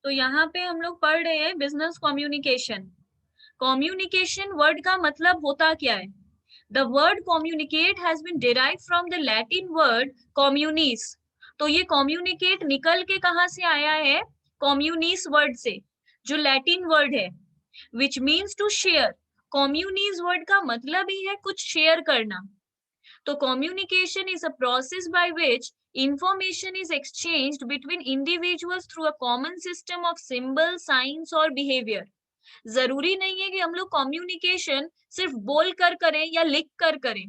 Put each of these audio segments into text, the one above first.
तो यहाँ पे हम लोग पढ़ रहे हैं बिजनेस कम्युनिकेशन। कम्युनिकेशन वर्ड का मतलब होता क्या है? The word communicate has been derived from the Latin word communis. तो ये कम्युनिकेट निकल के कहाँ से आया है? कम्युनिस वर्ड से, जो लैटिन वर्ड है, which means to share. Communis word का मतलब ही है कुछ शेयर करना। तो communication is a process by which information is exchanged between individuals through a common system of symbols, signs और behavior। जरूरी नहीं है कि हम लोग कम्युनिकेशन सिर्फ बोल कर करें या लिख कर करें।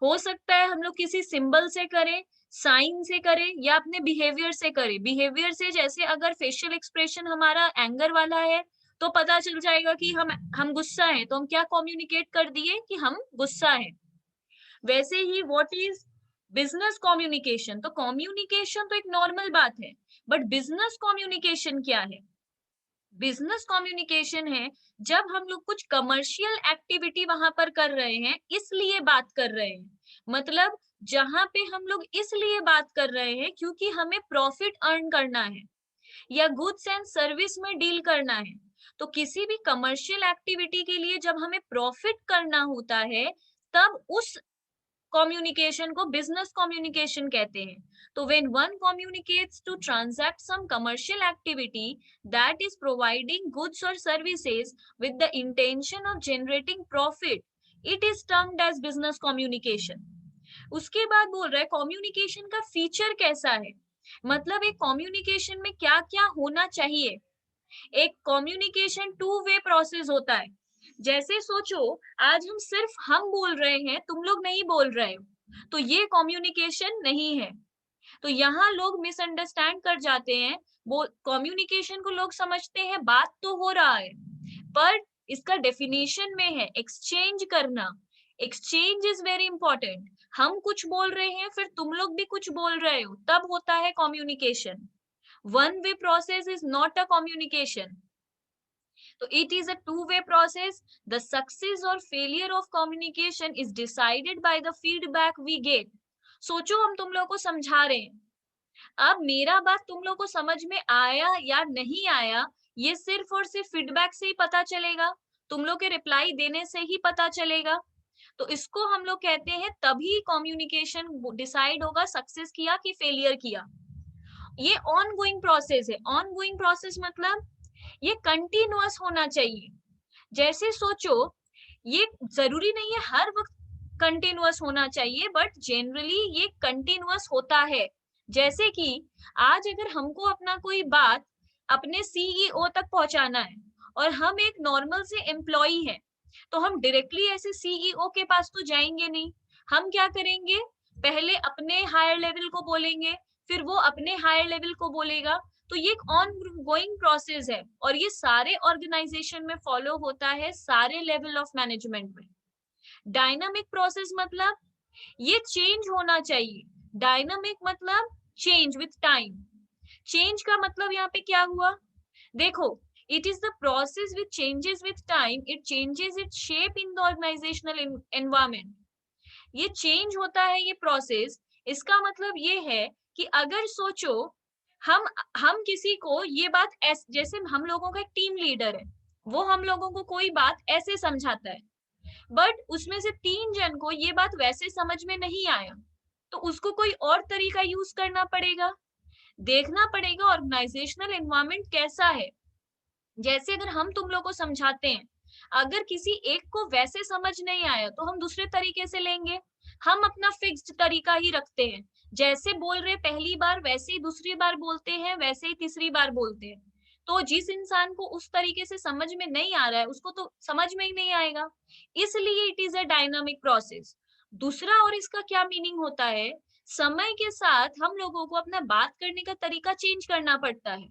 हो सकता है हम लोग किसी सिंबल से करें, साइन से करें, या अपने बिहेवियर से करें। बिहेवियर से जैसे अगर फेशियल एक्सप्रेशन हमारा एंगर वाला है तो पता चल जाएगा कि हम गुस्सा है, तो हम क्या कम्युनिकेट कर दिए कि हम गुस्सा है। वैसे ही व्हाट इज बिजनेस कम्युनिकेशन? तो कम्युनिकेशन तो एक नॉर्मल बात है, बट बिजनेस कम्युनिकेशन क्या है? बिजनेस कम्युनिकेशन है जब हम लोग कुछ कमर्शियल एक्टिविटी वहां पर कर रहे हैं, इसलिए बात कर रहे हैं। मतलब जहां पे हम लोग इसलिए बात कर रहे हैं क्योंकि हमें प्रॉफिट अर्न करना है या गुड्स एंड सर्विस में डील करना है। तो किसी भी कमर्शियल एक्टिविटी के लिए जब हमें प्रॉफिट करना होता है, तब उस कम्युनिकेशन को बिजनेस कम्युनिकेशन कहते हैं। तो when one communicates to transact some commercial activity that is providing goods और services with the intention of generating profit, it is termed as business communication. उसके बाद बोल रहा है कम्युनिकेशन का फीचर कैसा है, मतलब एक कम्युनिकेशन में क्या क्या होना चाहिए। एक कम्युनिकेशन टू वे प्रोसेस होता है। जैसे सोचो, आज हम बोल रहे हैं, तुम लोग नहीं बोल रहे हो, तो ये कम्युनिकेशन नहीं है। तो यहाँ लोग मिसअंडरस्टैंड कर जाते हैं। वो कम्युनिकेशन को लोग समझते हैं बात तो हो रहा है, पर इसका डेफिनेशन में है एक्सचेंज करना। Exchange is very important. हम कुछ बोल रहे हैं, फिर तुम लोग भी कुछ बोल रहे हो, तब होता है communication. One way process is not a communication. So it is a two-way process. The success or failure of communication is decided by the feedback we get. सोचो, हम तुम लोगों को समझा रहे हैं, अब मेरा बात तुम लोगों को समझ में आया या नहीं आया, ये सिर्फ और सिर्फ फीडबैक से ही पता चलेगा, तुम लोग के रिप्लाई देने से ही पता चलेगा। तो इसको हम लोग कहते हैं, तभी कम्युनिकेशन डिसाइड होगा सक्सेस किया कि फेलियर किया। ये ऑन गोइंग प्रोसेस है। ऑन गोइंग प्रोसेस मतलब ये कंटिन्यूअस होना चाहिए। जैसे सोचो, ये जरूरी नहीं है हर वक्त कंटिन्यूअस होना चाहिए, बट जनरली ये कंटिन्यूअस होता है। जैसे कि आज अगर हमको अपना कोई बात अपने सीईओ तक पहुंचाना है और हम एक नॉर्मल से एम्प्लॉई हैं, तो हम डायरेक्टली ऐसे सीईओ के पास तो जाएंगे नहीं। हम क्या करेंगे, पहले अपने हायर लेवल को बोलेंगे, फिर वो अपने हायर लेवल को बोलेगा। तो ये एक ऑन गोइंग प्रोसेस है और ये सारे ऑर्गेनाइजेशन में फॉलो होता है, सारे लेवल ऑफ मैनेजमेंट में। डायनामिक प्रोसेस मतलब ये चेंज होना चाहिए। डायनामिक मतलब चेंज विथ टाइम। चेंज का मतलब यहाँ पे क्या हुआ, देखो, it is the process which changes with time, it changes its shape in the organizational environment। ये चेंज होता है, ये प्रोसेस। इसका मतलब ये है कि अगर सोचो, हम हम किसी को ये बात जैसे हम लोगों का एक टीम लीडर है, वो हम लोगों को कोई बात ऐसे समझाता है, बट उसमें से 3 जन को ये बात वैसे समझ में नहीं आया, तो उसको कोई और तरीका यूज करना पड़ेगा। देखना पड़ेगा ऑर्गेनाइजेशनल एनवायरनमेंट कैसा है। जैसे अगर हम तुम लोग को समझाते हैं, अगर किसी एक को वैसे समझ नहीं आया तो हम दूसरे तरीके से लेंगे। हम अपना फिक्स्ड तरीका ही रखते हैं, जैसे बोल रहे पहली बार वैसे ही दूसरी बार बोलते हैं, वैसे ही तीसरी बार बोलते हैं। तो जिस इंसान को उस तरीके से समझ में नहीं आ रहा है, उसको तो समझ में ही नहीं आएगा। इसलिए it is a dynamic process. दूसरा, और इसका क्या मीनिंग होता है, समय के साथ हम लोगों को अपना बात करने का तरीका चेंज करना पड़ता है।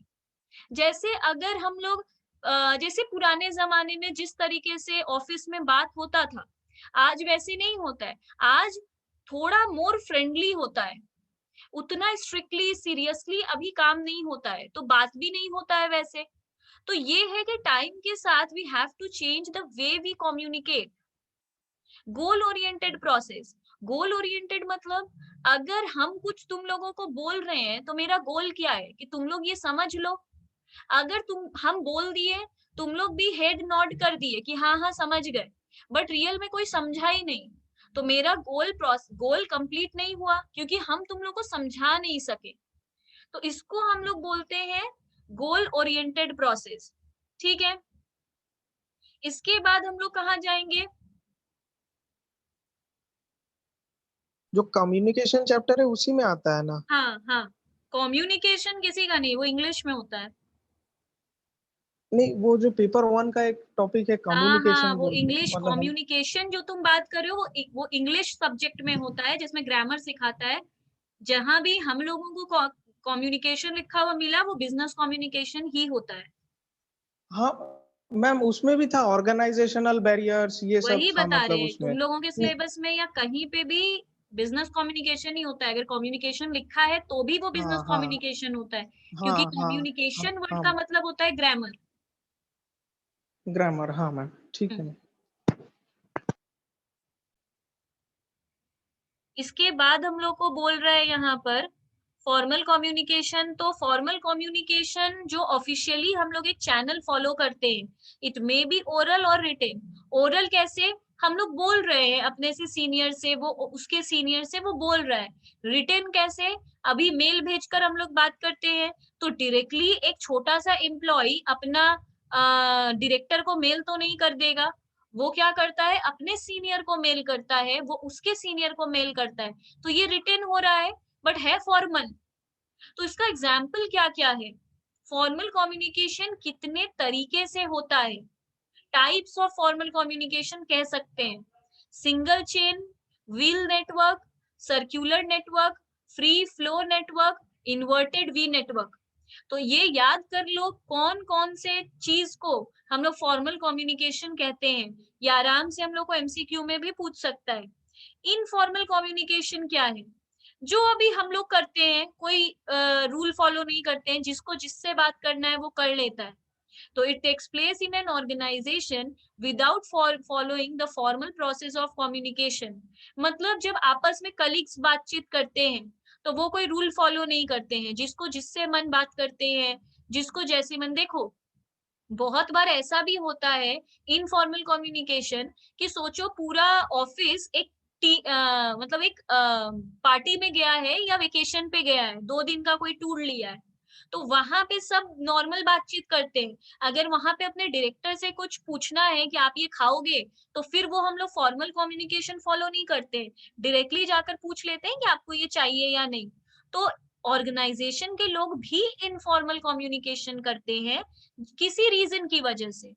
जैसे अगर हम लोग जैसे पुराने जमाने में जिस तरीके से ऑफिस में बात होता था, आज वैसे नहीं होता है। आज थोड़ा मोर फ्रेंडली होता है, उतना स्ट्रिक्टली सीरियसली अभी काम नहीं होता है, तो बात भी नहीं होता है वैसे। तो ये है कि टाइम के साथ we have to change the way we communicate. Goal oriented process. Goal oriented मतलब अगर हम कुछ तुम लोगों को बोल रहे हैं, तो मेरा गोल क्या है कि तुम लोग ये समझ लो। अगर हम बोल दिए, तुम लोग भी हेड नॉड कर दिए कि हाँ हाँ समझ गए, बट रियल में कोई समझा ही नहीं, तो मेरा गोल कंप्लीट नहीं हुआ, क्योंकि हम तुम लोग को समझा नहीं सके। तो इसको हम लोग बोलते हैं गोल ओरिएंटेड प्रोसेस। ठीक है, इसके बाद हम लोग कहाँ जाएंगे? जो कम्युनिकेशन चैप्टर है उसी में आता है ना? हाँ हाँ, कम्युनिकेशन किसी का नहीं, वो इंग्लिश में होता है। नहीं, वो जो पेपर वन का एक टॉपिक है हाँ हाँ, कम्युनिकेशन वो बोल के, इंग्लिश मतलब हम। कम्युनिकेशन जो तुम बात कर रहे हो, वो इंग्लिश सब्जेक्ट में होता है, जिसमें ग्रामर सिखाता है। जहां भी हम लोगों को कम्युनिकेशन लिखा हुआ मिला, वो बिजनेस कम्युनिकेशन ही होता है। हाँ मैम, उसमें भी था ऑर्गेनाइजेशनल बैरियर्स, ये सब वही था बता रहे मतलब हैं, तुम उसमें। लोगों के नहीं। सिलेबस में या कहीं पे भी बिजनेस कम्युनिकेशन ही होता है। अगर कम्युनिकेशन लिखा है तो भी वो हाँ बिजनेस हाँ कम्युनिकेशन होता है, हाँ क्योंकि हाँ हाँ कम्युनिकेशन वर्ड हाँ। का मतलब होता है ग्रामर। ग्रामर, हाँ मैम, ठीक है। इसके बाद हम लोग को बोल रहा है यहाँ पर फॉर्मल कम्युनिकेशन। तो फॉर्मल कम्युनिकेशन जो ऑफिशियली हम लोग एक चैनल फॉलो करते हैं, इट मे बी ओरल और रिटेन। ओरल कैसे? हम लोग बोल रहे हैं अपने से सीनियर से, वो उसके सीनियर से वो बोल रहा है। रिटेन कैसे? अभी मेल भेजकर हम लोग बात करते हैं, तो डायरेक्टली एक छोटा सा एम्प्लॉय अपना डायरेक्टर को मेल तो नहीं कर देगा। वो क्या करता है, अपने सीनियर को मेल करता है, वो उसके सीनियर को मेल करता है। तो ये रिटेन हो रहा है, बट है फॉर्मल। तो इसका एग्जाम्पल क्या क्या है? फॉर्मल कम्युनिकेशन कितने तरीके से होता है? टाइप्स ऑफ फॉर्मल कम्युनिकेशन कह सकते हैं: single chain, wheel network, circular network, free flow network, inverted we network. तो ये याद कर लो कौन कौन से चीज को हम लोग फॉर्मल कम्युनिकेशन कहते हैं। ये आराम से हम लोग को एमसीक्यू में भी पूछ सकता है। इनफॉर्मल कम्युनिकेशन क्या है? जो अभी हम लोग करते हैं, कोई रूल फॉलो नहीं करते हैं, जिसको जिससे बात करना है वो कर लेता है। तो it takes place in an organization without following the formal process of communication। मतलब जब आपस में कलीग्स बातचीत करते हैं, तो वो कोई रूल फॉलो नहीं करते हैं, जिसको जिससे मन बात करते हैं, जिसको जैसे मन। देखो, बहुत बार ऐसा भी होता है इनफॉर्मल कम्युनिकेशन, कि सोचो पूरा ऑफिस एक मतलब एक पार्टी में गया है या वेकेशन पे गया है, 2 दिन का कोई टूर लिया है, तो वहां पे सब नॉर्मल बातचीत करते हैं। अगर वहां पे अपने डायरेक्टर से कुछ पूछना है कि आप ये खाओगे, तो फिर वो हम लोग फॉर्मल कम्युनिकेशन फॉलो नहीं करते, डायरेक्टली जाकर पूछ लेते हैं कि आपको ये चाहिए या नहीं। तो ऑर्गेनाइजेशन के लोग भी इनफॉर्मल कम्युनिकेशन करते हैं, किसी रीजन की वजह से।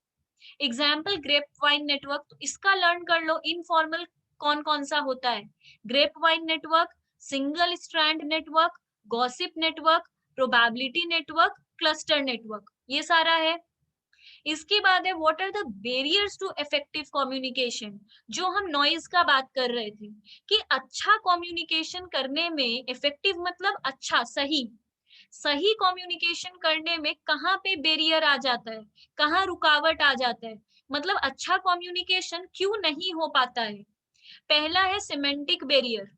एग्जाम्पल ग्रेप वाइन नेटवर्क, तो इसका लर्न कर लो इनफॉर्मल कौन कौन सा होता है। Grape vine network, single strand network, gossip network, probability network, cluster network, ये सारा है। इसके बाद है what are the barriers to effective communication. जो हम नॉइज का बात कर रहे थे, कि अच्छा कम्युनिकेशन करने में, इफेक्टिव मतलब अच्छा, सही, सही कम्युनिकेशन करने में कहाँ पे बैरियर आ जाता है, कहाँ रुकावट आ जाता है, मतलब अच्छा कम्युनिकेशन क्यों नहीं हो पाता है। पहला है सिमेंटिक बैरियर।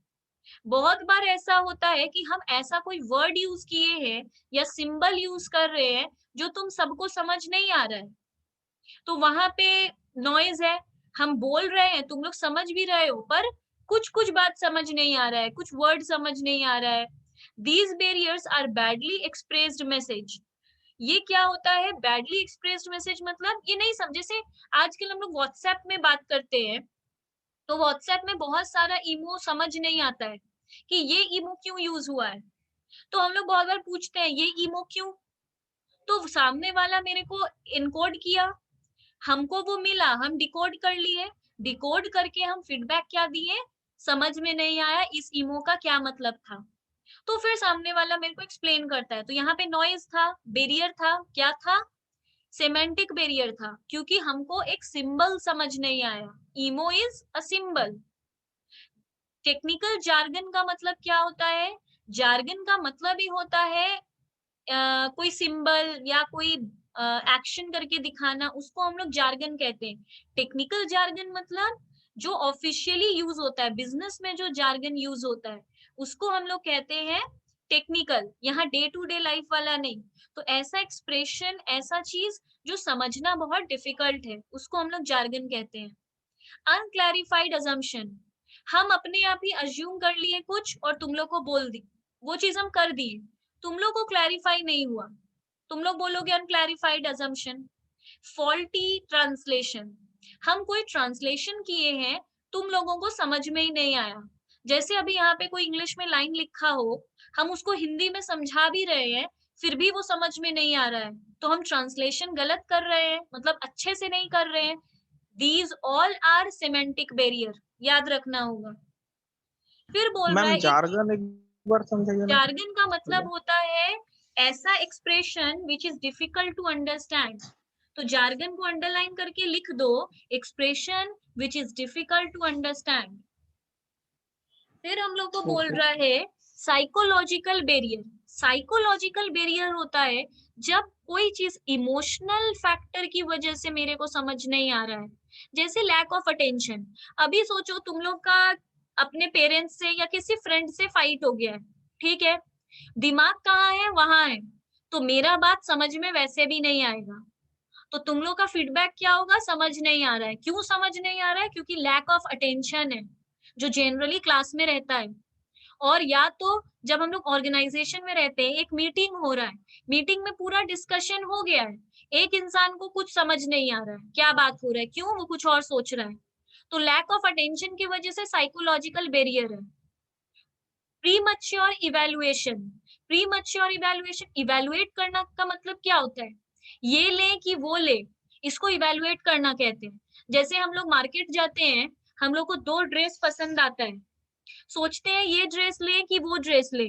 बहुत बार ऐसा होता है कि हम ऐसा कोई वर्ड यूज किए हैं या सिंबल यूज कर रहे हैं जो तुम सबको समझ नहीं आ रहा है, तो वहां पे नॉइज है। हम बोल रहे हैं, तुम लोग समझ भी रहे हो, पर कुछ कुछ बात समझ नहीं आ रहा है, कुछ वर्ड समझ नहीं आ रहा है। These barriers are badly expressed message. ये क्या होता है बैडली एक्सप्रेस्ड मैसेज? मतलब ये नहीं समझे से, आजकल हम लोग व्हाट्सएप में बात करते हैं, तो व्हाट्सएप में बहुत सारा इमो समझ नहीं आता है कि ये इमो क्यों यूज हुआ है। तो हम लोग बहुत बार पूछते हैं ये इमो क्यों, तो सामने वाला मेरे को इनकोड किया, हमको वो मिला, हम डिकोड कर लिए, डिकोड करके हम फीडबैक क्या दिए, समझ में नहीं आया इस इमो का क्या मतलब था। तो फिर सामने वाला मेरे को एक्सप्लेन करता है, तो यहाँ पे नॉइज था, बैरियर था, क्या था, सेमेंटिक बैरियर था, क्योंकि हमको एक सिंबल समझ नहीं आया। Emo is a symbol. Technical jargon का मतलब क्या होता है? जार्गन का मतलब ही होता है कोई सिंबल या कोई एक्शन करके दिखाना, उसको हम लोग जार्गन कहते हैं। टेक्निकल जार्गन मतलब जो ऑफिशियली यूज होता है, बिजनेस में जो जार्गन यूज होता है, उसको हम लोग कहते हैं टेक्निकल, यहाँ डे टू डे लाइफ वाला नहीं। तो ऐसा एक्सप्रेशन, ऐसा चीज जो समझना बहुत डिफिकल्ट है, उसको हम लोग जार्गन कहते हैं। अनक्लैरिफाइड अजम्पशन, हम अपने आप ही अज्यूम कर लिए कुछ और तुम लोग को बोल दी, वो चीज हम कर दिए, तुम लोग को क्लैरिफाई नहीं हुआ, तुम लोग बोलोगे अनक्लैरिफाइड अजम्पशन। फॉल्टी ट्रांसलेशन, हम कोई ट्रांसलेशन किए हैं, तुम लोगों को समझ में ही नहीं आया। जैसे अभी यहाँ पे कोई इंग्लिश में लाइन लिखा हो, हम उसको हिंदी में समझा भी रहे हैं, फिर भी वो समझ में नहीं आ रहा है, तो हम ट्रांसलेशन गलत कर रहे हैं, मतलब अच्छे से नहीं कर रहे हैं। These all are semantic barrier, याद रखना होगा। फिर बोल रहा मैम है एक जार्गन एक बार समझाइए ना। जार्गन का मतलब होता है ऐसा expression which is difficult to understand. तो जार्गन को अंडरलाइन करके लिख दो, expression which is difficult to understand. फिर हम लोग को बोल ओके। रहा है साइकोलॉजिकल बैरियर। साइकोलॉजिकल बैरियर होता है जब कोई चीज इमोशनल फैक्टर की वजह से मेरे को समझ नहीं आ रहा है, जैसे लैक ऑफ अटेंशन। अभी सोचो तुम लोग का अपने पेरेंट्स से या किसी फ्रेंड से फाइट हो गया है, ठीक है, दिमाग कहाँ है, वहां है, तो मेरा बात समझ में वैसे भी नहीं आएगा, तो तुम लोग का फीडबैक क्या होगा, समझ नहीं आ रहा है। क्यों समझ नहीं आ रहा है? क्योंकि लैक ऑफ अटेंशन है, जो जनरली क्लास में रहता है। और या तो जब हम लोग ऑर्गेनाइजेशन में रहते हैं, एक मीटिंग हो रहा है, मीटिंग में पूरा डिस्कशन हो गया है, एक इंसान को कुछ समझ नहीं आ रहा है क्या बात हो रहा है, क्यों, वो कुछ और सोच रहा है, तो लैक ऑफ अटेंशन की वजह से साइकोलॉजिकल बैरियर है। Premature evaluation, premature evaluation, evaluate करना का मतलब क्या होता है, ये ले कि वो ले, इसको इवैल्यूएट करना कहते हैं। जैसे हम लोग मार्केट जाते हैं, हम लोग को दो ड्रेस पसंद आता है, सोचते हैं ये ड्रेस ले कि वो ड्रेस ले,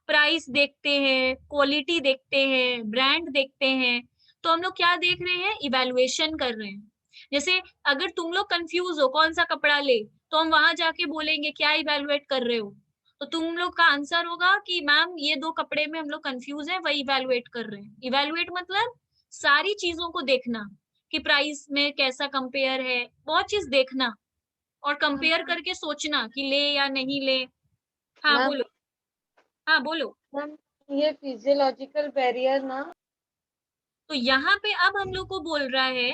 प्राइस देखते हैं, क्वालिटी देखते हैं, ब्रांड देखते हैं, तो हम लोग क्या देख रहे हैं, इवैल्यूएशन कर रहे हैं। जैसे अगर तुम लोग कंफ्यूज हो कौन सा कपड़ा ले, तो हम वहां जाके बोलेंगे क्या इवैल्यूएट कर रहे हो, तो तुम लोग का आंसर होगा कि मैम ये दो कपड़े में हम लोग कंफ्यूज है, वही इवैल्यूएट कर रहे हैं। इवैल्यूएट मतलब सारी चीजों को देखना कि प्राइस में कैसा कंपेयर है, बहुत चीज देखना और कंपेयर करके सोचना कि ले या नहीं ले। हाँ मैम बोलो, हाँ बोलो। मैम ये फिजियोलॉजिकल बैरियर ना। तो यहाँ पे अब हम लोग को बोल रहा है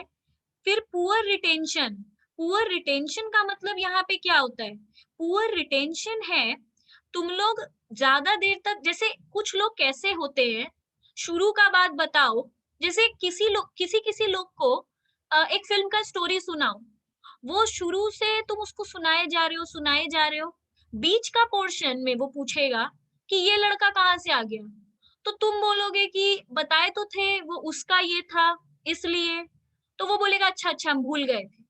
फिर पुअर रिटेंशन। पुअर रिटेंशन का मतलब यहाँ पे क्या होता है, पुअर रिटेंशन है तुम लोग ज्यादा देर तक, जैसे कुछ लोग कैसे होते हैं, शुरू का बात बताओ, जैसे किसी किसी लोग को एक फिल्म का स्टोरी सुनाओ, वो शुरू से तुम उसको सुनाए जा रहे हो, बीच का पोर्शन में वो पूछेगा कि ये लड़का कहाँ से आ गया, तो तुम बोलोगे कि बताए तो थे वो उसका ये था इसलिए, तो वो बोलेगा अच्छा अच्छा हम भूल गए थे।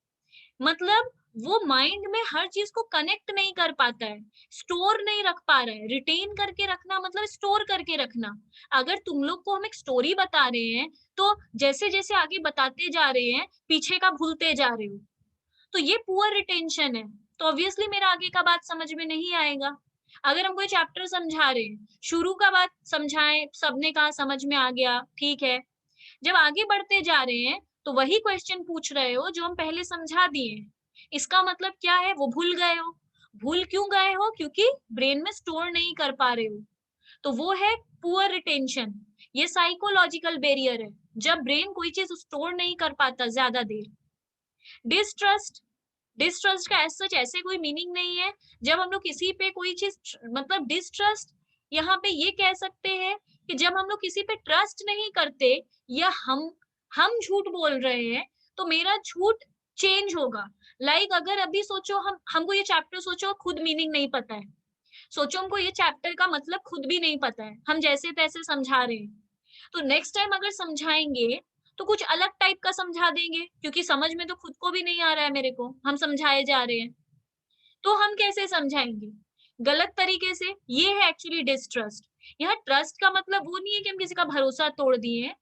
मतलब वो माइंड में हर चीज को कनेक्ट नहीं कर पाता है, स्टोर नहीं रख पा रहा है। रिटेन करके रखना मतलब स्टोर करके रखना। अगर तुम लोग को हम एक स्टोरी बता रहे हैं, तो जैसे जैसे आगे बताते जा रहे हैं, पीछे का भूलते जा रहे हो, तो ये पुअर रिटेंशन है, तो ऑब्वियसली मेरा आगे का बात समझ में नहीं आएगा। अगर हम कोई चैप्टर समझा रहे हैं, शुरू का बात समझाएं, सबने कहा समझ में आ गया, ठीक है, जब आगे बढ़ते जा रहे हैं तो वही क्वेश्चन पूछ रहे हो जो हम पहले समझा दिए हैं, इसका मतलब क्या है, वो भूल गए हो। भूल क्यों गए हो, क्योंकि ब्रेन में स्टोर नहीं कर पा रहे हो, तो वो है पुअर रिटेंशन। ये साइकोलॉजिकल बैरियर है, जब ब्रेन कोई चीज स्टोर नहीं कर पाता ज्यादा देर। डिस्ट्रस्ट, डिस्ट्रस्ट का सच ऐसे कोई मीनिंग नहीं है, जब हम लोग किसी पे कोई चीज, मतलब डिस्ट्रस्ट यहाँ पे ये कह सकते हैं कि जब हम लोग किसी पे ट्रस्ट नहीं करते, या हम झूठ बोल रहे हैं, तो मेरा झूठ चेंज होगा। लाइक अगर अभी सोचो हमको ये चैप्टर, सोचो खुद मीनिंग नहीं पता है, सोचो हमको ये चैप्टर का मतलब खुद भी नहीं पता है, हम जैसे तैसे समझा रहे हैं, तो नेक्स्ट टाइम अगर समझाएंगे तो कुछ अलग टाइप का समझा देंगे, क्योंकि समझ में तो खुद को भी नहीं आ रहा है मेरे को, हम समझाए जा रहे हैं, तो हम कैसे समझाएंगे, गलत तरीके से। ये है एक्चुअली डिस्ट्रस्ट। यहाँ ट्रस्ट का मतलब वो नहीं है कि हम किसी का भरोसा तोड़ दिए,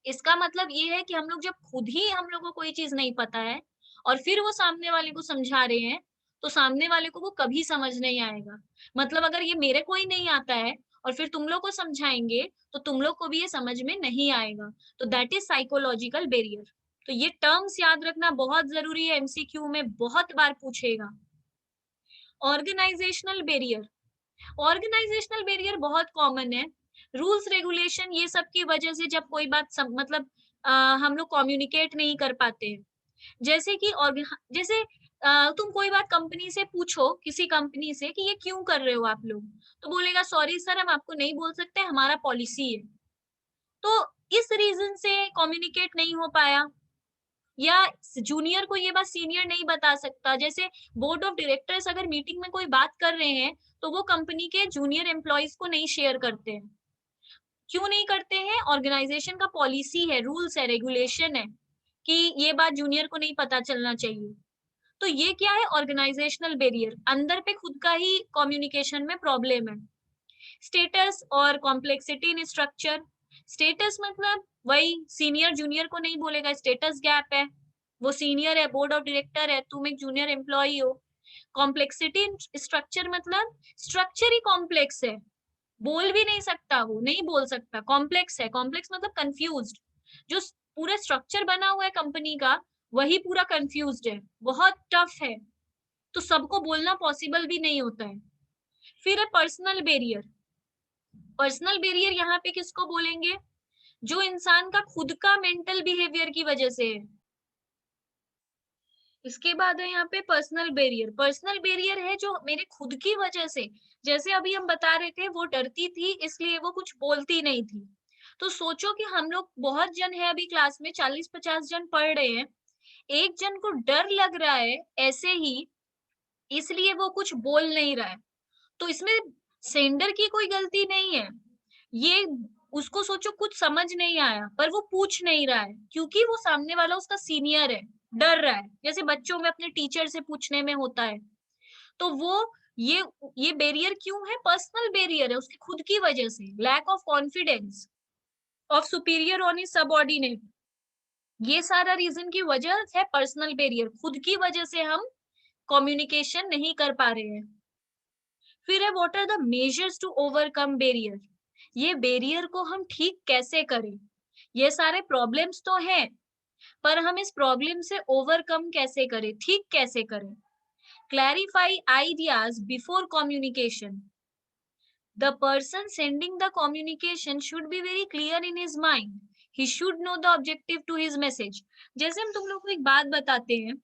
इसका मतलब ये है कि हम लोग जब खुद ही हम लोग को कोई चीज नहीं पता है और फिर वो सामने वाले को समझा रहे हैं, तो सामने वाले को वो कभी समझ नहीं आएगा। मतलब अगर ये मेरे को ही नहीं आता है और फिर तुम लोग को समझाएंगे, तो तुम लोग को भी ये समझ में नहीं आएगा, तो दैट इज साइकोलॉजिकल बैरियर। तो ये टर्म्स याद रखना बहुत जरूरी है, एमसीक्यू में बहुत बार पूछेगा। ऑर्गेनाइजेशनल बैरियर, ऑर्गेनाइजेशनल बैरियर बहुत कॉमन है, रूल्स रेगुलेशन ये सब की वजह से जब कोई बात मतलब हम लोग कम्युनिकेट नहीं कर पाते हैं। जैसे कि जैसे तुम कोई बात कंपनी से पूछो, किसी कंपनी से कि ये क्यों कर रहे हो आप लोग, तो बोलेगा सॉरी सर हम आपको नहीं बोल सकते, हमारा पॉलिसी है। तो इस रीजन से कम्युनिकेट नहीं हो पाया, या जूनियर को ये बात सीनियर नहीं बता सकता। जैसे बोर्ड ऑफ डायरेक्टर्स अगर मीटिंग में कोई बात कर रहे हैं तो वो कंपनी के जूनियर एम्प्लॉयज को नहीं शेयर करते हैं। क्यों नहीं करते हैं? ऑर्गेनाइजेशन का पॉलिसी है, रूल्स है, रेगुलेशन है कि ये बात जूनियर को नहीं पता चलना चाहिए। तो ये क्या है? ऑर्गेनाइजेशनल बैरियर, अंदर पे खुद का ही कम्युनिकेशन में प्रॉब्लम है। स्टेटस और कॉम्प्लेक्सिटी इन स्ट्रक्चर। स्टेटस मतलब वही सीनियर जूनियर को नहीं बोलेगा, स्टेटस गैप है, वो सीनियर है, बोर्ड ऑफ डायरेक्टर है, तुम एक जूनियर एम्प्लॉई हो। कॉम्प्लेक्सिटी इन स्ट्रक्चर मतलब स्ट्रक्चर ही कॉम्प्लेक्स है, बोल भी नहीं सकता, वो नहीं बोल सकता, कॉम्प्लेक्स है। कॉम्प्लेक्स मतलब कंफ्यूज्ड, जो पूरा स्ट्रक्चर बना हुआ है कंपनी का वही पूरा कंफ्यूज्ड है, बहुत टफ है, तो सबको बोलना पॉसिबल भी नहीं होता है। फिर है पर्सनल बैरियर। पर्सनल बैरियर यहाँ पे किसको बोलेंगे? जो इंसान का खुद का मेंटल बिहेवियर की वजह से है। इसके बाद है यहाँ पे पर्सनल बैरियर। पर्सनल बैरियर है जो मेरे खुद की वजह से, जैसे अभी हम बता रहे थे वो डरती थी इसलिए वो कुछ बोलती नहीं थी। तो सोचो कि हम लोग बहुत जन है अभी क्लास में, 40-50 जन पढ़ रहे हैं, एक जन को डर लग रहा है ऐसे ही, इसलिए वो कुछ बोल नहीं रहा है, तो इसमें सेंडर की कोई गलती नहीं है। ये उसको सोचो कुछ समझ नहीं आया पर वो पूछ नहीं रहा है क्योंकि वो सामने वाला उसका सीनियर है, डर रहा है, जैसे बच्चों में अपने टीचर से पूछने में होता है। तो वो ये बैरियर क्यों है? पर्सनल बैरियर है, उसकी खुद की वजह से, lack of confidence of superior on his subordinate. ये सारा रीजन की वजह है पर्सनल बैरियर, खुद की वजह से हम कम्युनिकेशन नहीं कर पा रहे हैं। फिर है what are the measures to overcome barrier. ये बैरियर को हम ठीक कैसे करें? ये सारे प्रॉब्लम्स तो हैं, पर हम इस प्रॉब्लम से ओवरकम कैसे करें, ठीक कैसे करें? Clarify ideas before communication. The person sending the communication should be very clear in his mind. He should know the objective to his message. जैसे हम तुम लोग को एक बात बताते हैं,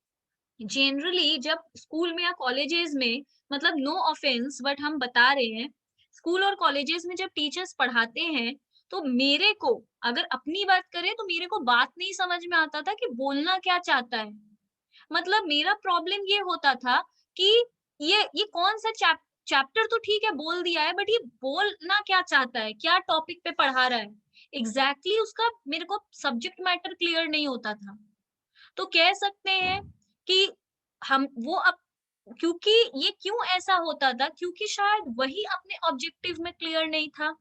जनरली जब स्कूल में या कॉलेजेस में, मतलब नो ऑफेंस बट हम बता रहे हैं, स्कूल और कॉलेजेस में जब टीचर्स पढ़ाते हैं तो मेरे को, अगर अपनी बात करें तो मेरे को बात नहीं समझ में आता था कि बोलना क्या चाहता है। मतलब मेरा प्रॉब्लम ये होता था कि ये कौन सा चैप्टर तो ठीक है बोल दिया है, बट ये बोलना क्या चाहता है, क्या टॉपिक पे पढ़ा रहा है, एग्जैक्टली उसका मेरे को सब्जेक्ट मैटर क्लियर नहीं होता था। तो कह सकते हैं कि हम वो अब, क्योंकि ये क्यों ऐसा होता था, क्योंकि शायद वही अपने ऑब्जेक्टिव में क्लियर नहीं था।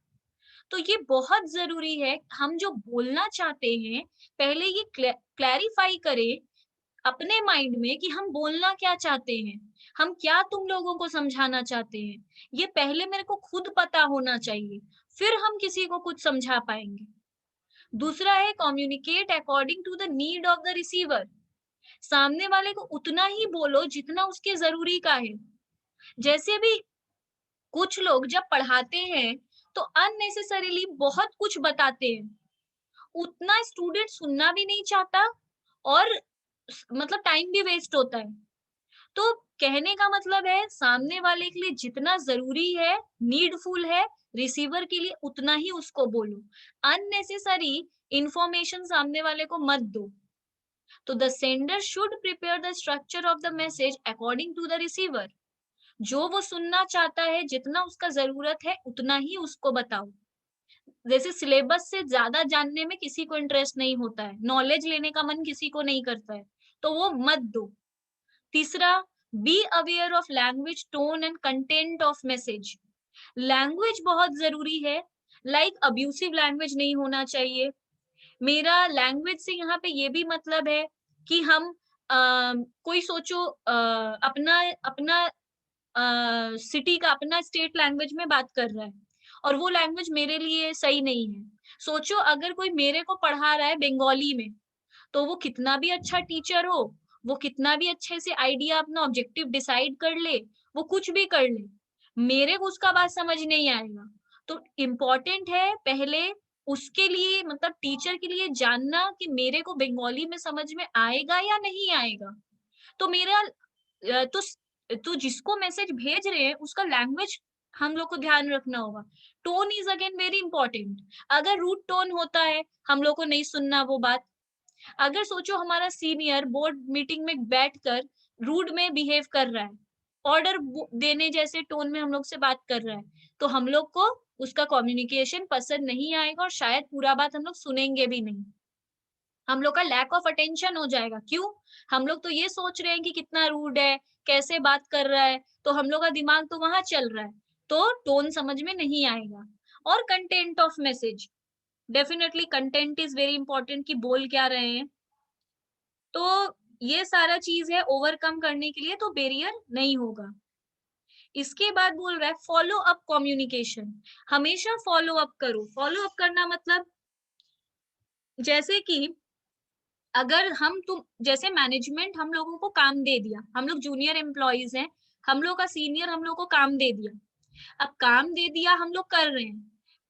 तो ये बहुत जरूरी है, हम जो बोलना चाहते हैं पहले ये क्लैरिफाई करें अपने माइंड में कि हम बोलना क्या चाहते हैं, हम क्या तुम लोगों को समझाना चाहते हैं, ये पहले मेरे को खुद पता होना चाहिए, फिर हम किसी को कुछ समझा पाएंगे। दूसरा है communicate according to the need of the receiver. सामने वाले को उतना ही बोलो जितना उसके जरूरी का है। जैसे अभी कुछ लोग जब पढ़ाते हैं तो अननेसेसरीली बहुत कुछ बताते हैं, उतना स्टूडेंट सुनना भी नहीं चाहता और मतलब टाइम भी वेस्ट होता है। तो कहने का मतलब है सामने वाले के लिए जितना जरूरी है, नीडफुल है, रिसीवर के लिए उतना ही उसको बोलो। अननेसेसरी इंफॉर्मेशन सामने वाले को मत दो। तो the sender should prepare the structure of the message according to the receiver. जो वो सुनना चाहता है, जितना उसका जरूरत है उतना ही उसको बताओ। जैसे सिलेबस से ज्यादा जानने में किसी को इंटरेस्ट नहीं होता है, नॉलेज लेने का मन किसी को नहीं करता है, तो वो मत दो। तीसरा, be aware of language, tone and content of message. Language बहुत जरूरी है, लाइक अब्यूसिव लैंग्वेज नहीं होना चाहिए। मेरा लैंग्वेज से यहाँ पे ये भी मतलब है कि हम कोई सोचो अपना अपना सिटी का, अपना स्टेट लैंग्वेज में बात कर रहा है और वो लैंग्वेज मेरे लिए सही नहीं है। सोचो अगर कोई मेरे को पढ़ा रहा है बंगाली में, तो वो कितना भी अच्छा टीचर हो, वो कितना भी अच्छे से आइडिया अपना ऑब्जेक्टिव डिसाइड कर ले, वो कुछ भी कर ले, मेरे को उसका बात समझ नहीं आएगा। तो इम्पोर्टेंट है पहले उसके लिए, मतलब टीचर के लिए जानना कि मेरे को बंगाली में समझ में आएगा या नहीं आएगा। तो मेरा तो जिसको मैसेज भेज रहे हैं उसका लैंग्वेज हम लोग को ध्यान रखना होगा। Tone is again very important. अगर रूड टोन होता है, हम लोग को नहीं सुनना वो बात। अगर सोचो हमारा सीनियर बोर्ड मीटिंग में बैठकर रूड में बिहेव कर रहा है, ऑर्डर देने जैसे टोन में हम लोग से बात कर रहा है, तो हम लोग को उसका कम्युनिकेशन पसंद नहीं आएगा और शायद पूरा बात हम लोग सुनेंगे भी नहीं। हम लोग का लैक ऑफ अटेंशन हो जाएगा। क्यों? हम लोग तो ये सोच रहे हैं कि कितना रूड है, कैसे बात कर रहा है, तो हम लोग का दिमाग तो वहां चल रहा है, तो टोन समझ में नहीं आएगा। और content of message, definitely content is very important कि बोल क्या रहे हैं। तो ये सारा चीज है ओवरकम करने के लिए, तो बैरियर नहीं होगा। इसके बाद बोल रहा है फॉलो अप कम्युनिकेशन। हमेशा फॉलो अप करो। फॉलो अप करना मतलब जैसे कि अगर हम तुम जैसे मैनेजमेंट हम लोगों को काम दे दिया, हम लोग जूनियर एम्प्लॉइज हैं, हम लोग का सीनियर हम लोग को काम दे दिया, अब काम दे दिया हम लोग कर रहे हैं,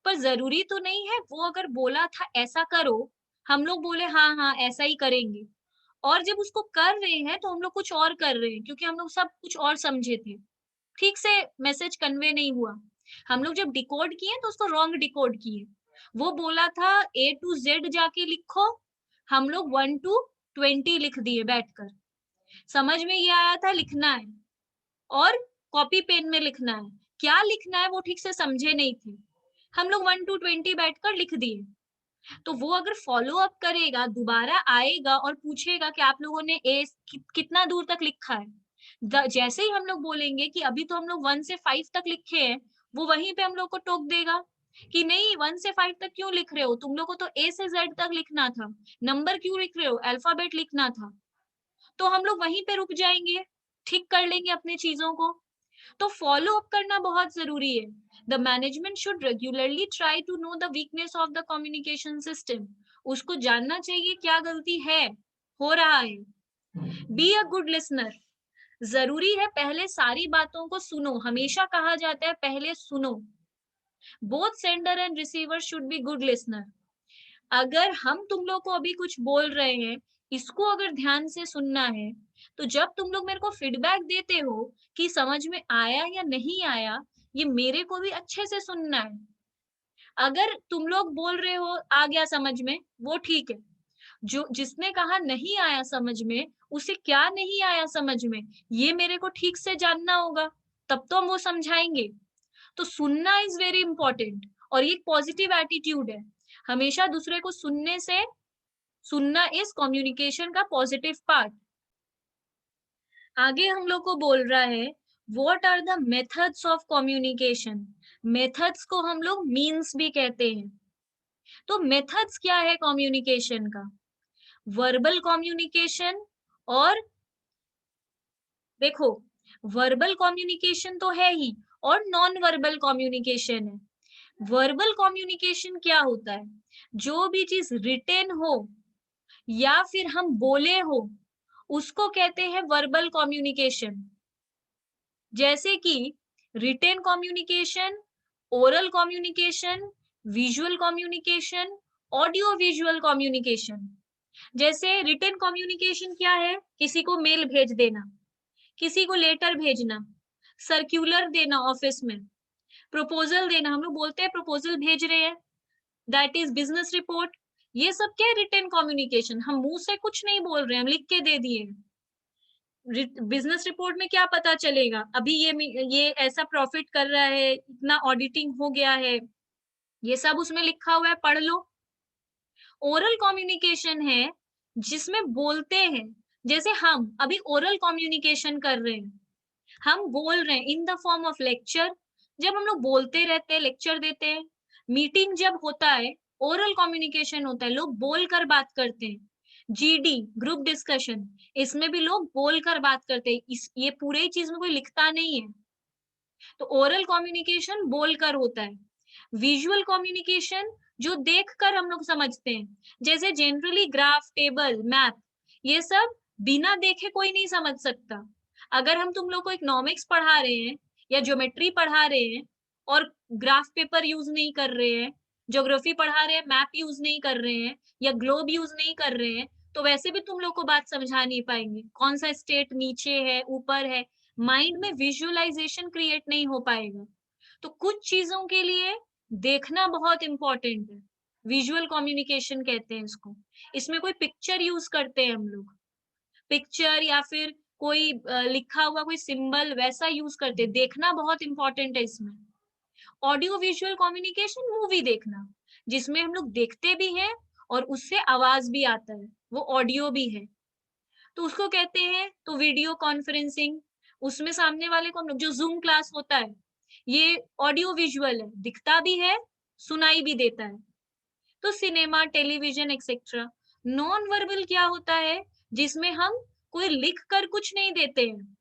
पर जरूरी तो नहीं है वो अगर बोला था ऐसा करो, हम लोग बोले हाँ हाँ ऐसा ही करेंगे, और जब उसको कर रहे हैं तो हम लोग कुछ और कर रहे हैं क्योंकि हम लोग सब कुछ और समझे थे, ठीक से मैसेज कन्वे नहीं हुआ। हम लोग जब डिकोड किए तो उसको रॉन्ग डिकोड किए। वो बोला था A to Z जाके लिखो, हम लोग 1 to 20 लिख दिए बैठकर। समझ में ये आया था लिखना है और कॉपी पेन में लिखना है, क्या लिखना है वो ठीक से समझे नहीं थे, हम लोग 1 to 20 बैठकर लिख दिए। तो वो अगर फॉलो अप करेगा, दोबारा आएगा और पूछेगा कि आप लोगों ने ए कितना दूर तक लिखा है, जैसे ही हम लोग बोलेंगे कि अभी तो हम लोग 1 से 5 तक लिखे हैं, वो वहीं पे हम लोग को टोक देगा कि नहीं 1 से 5 तक क्यों लिख रहे हो, तुम लोग को तो ए से जेड तक लिखना था, नंबर क्यों लिख रहे हो, अल्फाबेट लिखना था। तो हम लोग वहीं पे रुक जाएंगे, ठीक कर लेंगे अपनी चीजों को। तो फॉलो अप करना बहुत जरूरी है। The management should regularly try to know the weakness of the communication system. उसको जानना चाहिए क्या गलती है, हो रहा है। Be a good listener. जरूरी है पहले सारी बातों को सुनो, हमेशा कहा जाता है पहले सुनो। Both sender and receiver should be good listener. अगर हम तुम लोग को अभी कुछ बोल रहे हैं, इसको अगर ध्यान से सुनना है, तो जब तुम लोग मेरे को फीडबैक देते हो कि समझ में आया या नहीं आया, ये मेरे को भी अच्छे से सुनना है। अगर तुम लोग बोल रहे हो आ गया समझ में, वो ठीक है, जो जिसने कहा नहीं आया समझ में, उसे क्या नहीं आया समझ में, ये मेरे को ठीक से जानना होगा, तब तो हम वो समझाएंगे। तो सुनना इज वेरी इंपॉर्टेंट और ये पॉजिटिव एटीट्यूड है। हमेशा दूसरे को सुनने से, सुनना इज कम्युनिकेशन का पॉजिटिव पार्ट। आगे हम लोग को बोल रहा है what are the methods of communication. Methods को हम लोग मीन्स भी कहते हैं। तो मेथड्स क्या है कम्युनिकेशन का? वर्बल कम्युनिकेशन, और देखो वर्बल कम्युनिकेशन तो है ही और नॉन वर्बल कम्युनिकेशन है। वर्बल कम्युनिकेशन क्या होता है? जो भी चीज रिटेन हो या फिर हम बोले हो उसको कहते हैं वर्बल कम्युनिकेशन। जैसे कि written communication, oral communication, visual communication, audio visual communication. जैसे रिटेन कम्युनिकेशन क्या है? किसी को मेल भेज देना, किसी को लेटर भेजना, सर्क्यूलर देना ऑफिस में, प्रपोजल देना, हम लोग बोलते हैं प्रपोजल भेज रहे हैं, दैट इज बिजनेस रिपोर्ट। ये सब क्या है? Written communication. हम मुंह से कुछ नहीं बोल रहे हैं, हम लिख के दे दिए। बिजनेस रिपोर्ट में क्या पता चलेगा? अभी ये ऐसा प्रॉफिट कर रहा है, इतना ऑडिटिंग हो गया है, ये सब उसमें लिखा हुआ है, पढ़ लो। ओरल कम्युनिकेशन है जिसमें बोलते हैं, जैसे हम अभी ओरल कम्युनिकेशन कर रहे हैं, हम बोल रहे हैं in the form of lecture. जब हम लोग बोलते रहते हैं, लेक्चर देते हैं, मीटिंग जब होता है, ओरल कम्युनिकेशन होता है, लोग बोलकर बात करते हैं। जीडी ग्रुप डिस्कशन, इसमें भी लोग बोलकर बात करते हैं, ये पूरे चीज में कोई लिखता नहीं है। तो ओरल कम्युनिकेशन बोलकर होता है। विजुअल कम्युनिकेशन जो देखकर हम लोग समझते हैं, जैसे जनरली ग्राफ, टेबल, मैप, ये सब बिना देखे कोई नहीं समझ सकता। अगर हम तुम लोग को इकोनॉमिक्स पढ़ा रहे हैं, या ज्योमेट्री पढ़ा रहे हैं और ग्राफ पेपर यूज नहीं कर रहे हैं, ज्योग्राफी पढ़ा रहे हैं, मैप यूज नहीं कर रहे हैं, या ग्लोब यूज नहीं कर रहे हैं, तो वैसे भी तुम लोग को बात समझा नहीं पाएंगे। कौन सा स्टेट नीचे है, ऊपर है, माइंड में विजुअलाइजेशन क्रिएट नहीं हो पाएगा। तो कुछ चीजों के लिए देखना बहुत इंपॉर्टेंट है, विजुअल कम्युनिकेशन कहते हैं इसको। इसमें कोई पिक्चर यूज करते हैं हम लोग, पिक्चर या फिर कोई लिखा हुआ कोई सिंबल वैसा यूज करते हैं। देखना बहुत इंपॉर्टेंट है इसमें। ऑडियो विजुअल कम्युनिकेशन, मूवी देखना, जिसमें हम लोग देखते भी हैं और उससे आवाज भी आता है, वो ऑडियो भी है, तो उसको कहते हैं तो वीडियो कॉन्फ्रेंसिंग। उसमें सामने वाले को हम लोग, जो जूम क्लास होता है, ये ऑडियो विजुअल है, दिखता भी है, सुनाई भी देता है। तो cinema, television etcetera. Non verbal क्या होता है, जिसमें हम कोई लिख कर कुछ नहीं देते हैं,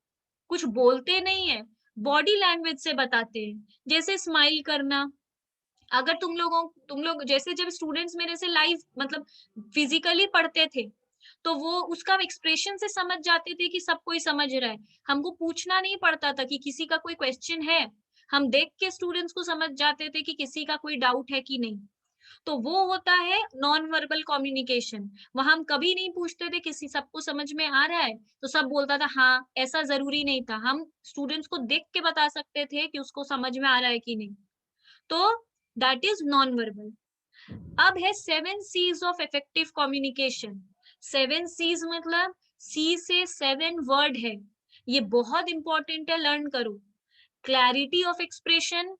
कुछ बोलते नहीं है, बॉडी लैंग्वेज से बताते हैं। जैसे स्माइल करना, अगर तुम लोग जैसे जब स्टूडेंट्स मेरे से लाइव मतलब फिजिकली पढ़ते थे, तो वो उसका एक्सप्रेशन से समझ जाते थे कि सब कोई समझ रहा है। हमको पूछना नहीं पड़ता था कि किसी का कोई क्वेश्चन है, हम देख के स्टूडेंट्स को समझ जाते थे कि किसी का कोई डाउट है कि नहीं। तो वो होता है नॉन वर्बल कम्युनिकेशन। वहां हम कभी नहीं पूछते थे किसी, सबको समझ में आ रहा है, तो सब बोलता था हाँ, ऐसा जरूरी नहीं था। हम स्टूडेंट्स को देख के बता सकते थे कि उसको समझ में आ रहा है कि नहीं। तो दैट इज नॉन वर्बल। अब है 7 C's of effective communication. 7 C's मतलब C से 7 वर्ड है, ये बहुत इंपॉर्टेंट है, लर्न करो। Clarity of expression,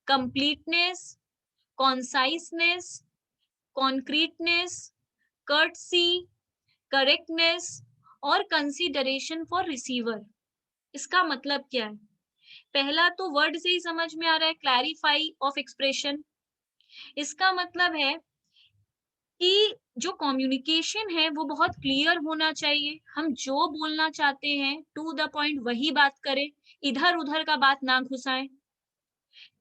completeness, conciseness, concreteness, courtesy, correctness और कंसीडरेशन फॉर रिसीवर। इसका मतलब क्या है? पहला तो वर्ड से ही समझ में आ रहा है, क्लैरिफाई ऑफ एक्सप्रेशन। इसका मतलब है कि जो कम्युनिकेशन है वो बहुत क्लियर होना चाहिए। हम जो बोलना चाहते हैं टू द पॉइंट वही बात करें, इधर उधर का बात ना घुसाएं।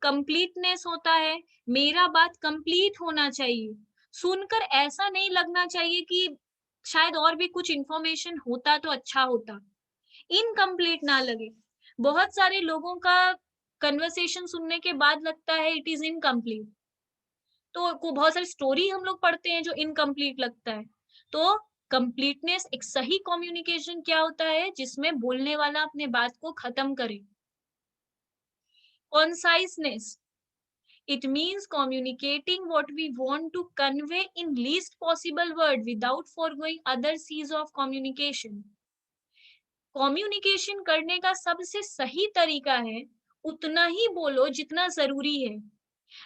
कंप्लीटनेस होता है, मेरा बात कंप्लीट होना चाहिए, सुनकर ऐसा नहीं लगना चाहिए कि शायद और भी कुछ इंफॉर्मेशन होता तो अच्छा होता, इनकम्प्लीट ना लगे। बहुत सारे लोगों का कन्वर्सेशन सुनने के बाद लगता है इट इज इनकम्प्लीट, तो को बहुत सारी स्टोरी हम लोग पढ़ते हैं जो इनकम्प्लीट लगता है। तो कंप्लीटनेस, एक सही कम्युनिकेशन क्या होता है, जिसमें बोलने वाला अपने बात को खत्म करे। कॉन्साइसनेस, it means communicating what we want to convey in least possible word without foregoing other C's of communication. Communication करने का सबसे सही तरीका है उतना ही बोलो जितना जरूरी है।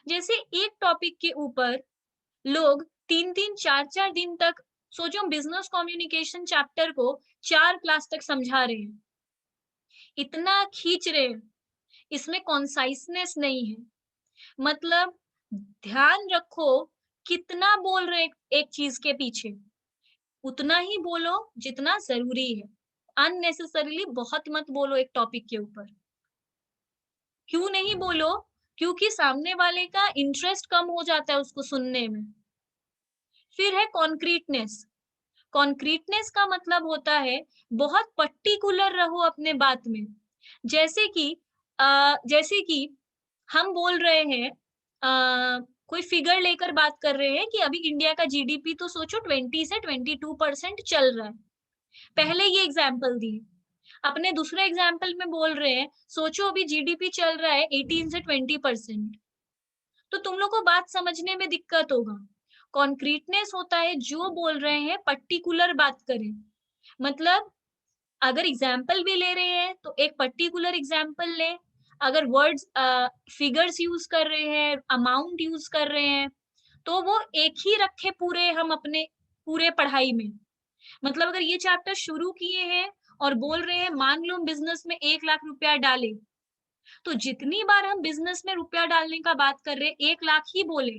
जैसे एक टॉपिक के ऊपर लोग 3-3 4-4 दिन तक, सोचो बिजनेस कम्युनिकेशन चैप्टर को 4 क्लास तक समझा रहे हैं, इतना खींच रहे हैं, इसमें कॉन्साइसनेस नहीं है। मतलब ध्यान रखो कितना बोल रहे एक चीज के पीछे, उतना ही बोलो जितना जरूरी है। अननेसेसरीली बहुत मत बोलो एक टॉपिक के ऊपर। क्यों नहीं बोलो? क्योंकि सामने वाले का इंटरेस्ट कम हो जाता है उसको सुनने में। फिर है कॉन्क्रीटनेस। कॉन्क्रीटनेस का मतलब होता है बहुत पर्टिकुलर रहो अपने बात में। जैसे कि हम बोल रहे हैं, कोई फिगर लेकर बात कर रहे हैं कि अभी इंडिया का जीडीपी तो सोचो 20 से 22% चल रहा है, पहले ये एग्जाम्पल दी। अपने दूसरे एग्जाम्पल में बोल रहे हैं, सोचो अभी जीडीपी चल रहा है 18 से 20%, तो तुम लोग को बात समझने में दिक्कत होगा। कॉन्क्रीटनेस होता है जो बोल रहे हैं पर्टिकुलर बात करें। मतलब अगर एग्जाम्पल भी ले रहे हैं तो एक पर्टिकुलर एग्जाम्पल ले, अगर वर्ड्स फिगर्स यूज कर रहे हैं, अमाउंट यूज कर रहे हैं, तो वो एक ही रखे पूरे, हम अपने पूरे पढ़ाई में। मतलब अगर ये चैप्टर शुरू किए हैं और बोल रहे हैं मान लो बिजनेस में 1 लाख रुपया डाले, तो जितनी बार हम बिजनेस में रुपया डालने का बात कर रहे हैं 1 लाख ही बोले।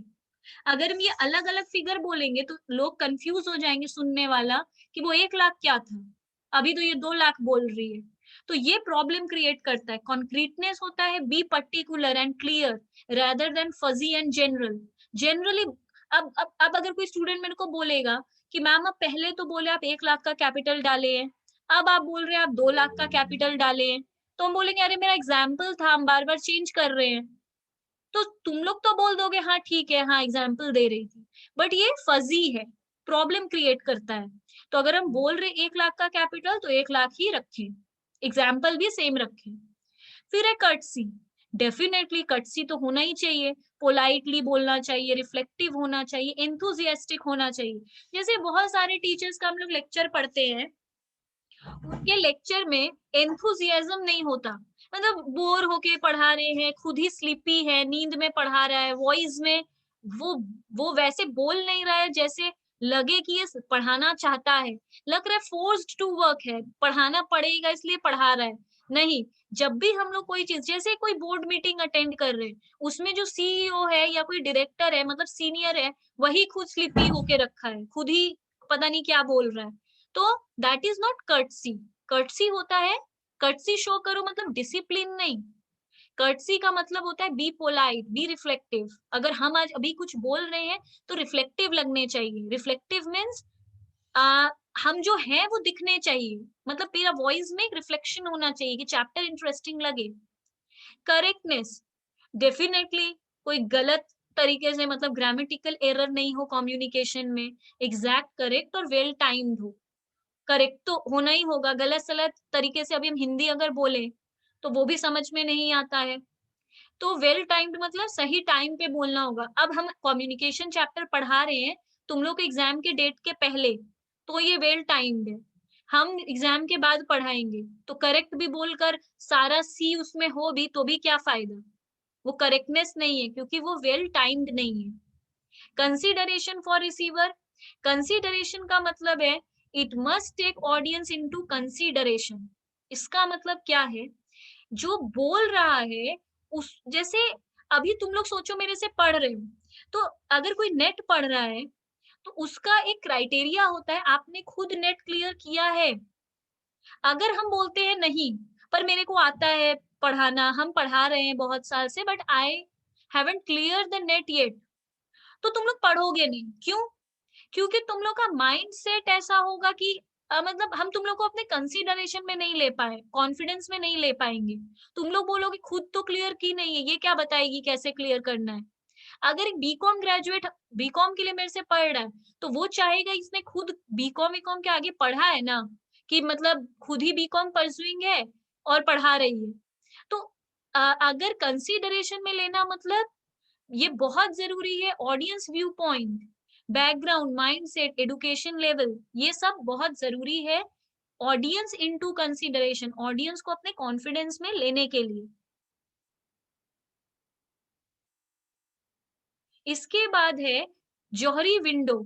अगर हम ये अलग अलग फिगर बोलेंगे तो लोग कंफ्यूज हो जाएंगे, सुनने वाला, कि वो 1 लाख क्या था, अभी तो ये 2 लाख बोल रही है। तो ये प्रॉब्लम क्रिएट करता है। कॉन्क्रीटनेस होता है be particular and clear rather than fuzzy and generally. अब अगर कोई स्टूडेंट मेरे को बोलेगा कि मैम अब पहले तो बोले आप 1 लाख का कैपिटल डाले हैं, अब आप बोल रहे हैं आप 2 लाख का कैपिटल डाले हैं, तो हम बोलेंगे अरे मेरा एग्जाम्पल था, हम बार बार चेंज कर रहे हैं। तो तुम लोग तो बोल दोगे हाँ ठीक है, हाँ एग्जाम्पल दे रही थी, बट ये फजी है, प्रॉब्लम क्रिएट करता है। तो अगर हम बोल रहे 1 लाख का कैपिटल तो 1 लाख ही रखें, एग्जाम्पल भी सेम रखें। फिर है कर्टसी। डेफिनेटली कर्टसी तो होना ही चाहिए, पोलाइटली बोलना चाहिए, रिफ्लेक्टिव होना चाहिए, एंथुजियास्टिक होना चाहिए। जैसे बहुत सारे टीचर्स का हम लोग लेक्चर पढ़ते हैं, उनके लेक्चर में एंथुजियाज्म नहीं होता, मतलब बोर होके पढ़ा रहे हैं, खुद ही स्लीपी है, नींद में पढ़ा रहा है, वॉइस में वो वो वैसे बोल नहीं रहा है जैसे लगे कि ये पढ़ाना चाहता है, लग रहा है फोर्स्ड टू वर्क है, पढ़ाना पड़ेगा इसलिए पढ़ा रहा है। नहीं, जब भी हम लोग कोई चीज, जैसे कोई बोर्ड मीटिंग अटेंड कर रहे हैं, उसमें जो सीईओ है या कोई डायरेक्टर है, मतलब सीनियर है, वही खुद स्लीपी होके रखा है, खुद ही पता नहीं क्या बोल रहा है, तो that is not courtesy. Courtesy होता है, कर्टसी शो करो मतलब डिसिप्लिन नहीं। कर्टसी का मतलब होता है बी पोलाइट, बी रिफ्लेक्टिव। अगर हम आज अभी कुछ बोल रहे हैं तो रिफ्लेक्टिव लगने चाहिए। रिफ्लेक्टिव मीन्स हम जो हैं वो दिखने चाहिए, मतलब मेरा वॉइस में एक रिफ्लेक्शन होना चाहिए कि चैप्टर इंटरेस्टिंग लगे। करेक्टनेस, डेफिनेटली कोई गलत तरीके से, मतलब ग्रामेटिकल एरर नहीं हो कम्युनिकेशन में, एग्जैक्ट, करेक्ट और वेल टाइम्ड हो। करेक्ट तो होना ही होगा, गलत सलत तरीके से अभी हम हिंदी अगर बोले तो वो भी समझ में नहीं आता है। तो वेल टाइम्ड मतलब सही टाइम पे बोलना होगा। अब हम कम्युनिकेशन चैप्टर पढ़ा रहे हैं तुम लोग एग्जाम के डेट के पहले, तो ये वेल टाइम्ड है। हम एग्जाम के बाद पढ़ाएंगे तो करेक्ट भी बोलकर सारा सी उसमें हो भी तो भी क्या फायदा, वो करेक्टनेस नहीं है क्योंकि वो वेल टाइम्ड नहीं है। कंसिडरेशन फॉर रिसीवर, कंसिडरेशन का मतलब है it must take audience into consideration. इसका मतलब क्या है, जो बोल रहा है उस, जैसे अभी तुम लोग सोचो मेरे से पढ़ रहे हो, तो अगर कोई नेट पढ़ रहा है तो उसका एक क्राइटेरिया होता है, आपने खुद नेट क्लियर किया है। अगर हम बोलते हैं नहीं, पर मेरे को आता है पढ़ाना, हम पढ़ा रहे हैं बहुत साल से, but I haven't clear the net yet, तो तुम लोग पढ़ोगे नहीं। क्यों? क्योंकि तुम लोग का माइंड सेट ऐसा होगा कि मतलब हम तुम लोग को अपने कंसीडरेशन में नहीं ले पाए, कॉन्फिडेंस में नहीं ले पाएंगे। तुम लोग बोलोगे खुद तो क्लियर की नहीं है, ये क्या बताएगी कैसे क्लियर करना है। अगर एक बीकॉम ग्रेजुएट बीकॉम के लिए मेरे से पढ़ रहा है तो वो चाहेगा इसने खुद बीकॉम बीकॉम के आगे पढ़ा है ना, कि मतलब खुद ही बीकॉम परसुइंग है और पढ़ा रही है। तो अगर कंसीडरेशन में लेना मतलब ये बहुत जरूरी है, audience view point, background, mindset, education level, ये सब बहुत जरूरी है। ऑडियंस इनटू कंसीडरेशन, ऑडियंस को अपने कॉन्फिडेंस में लेने के लिए। इसके बाद है जौहरी विंडो।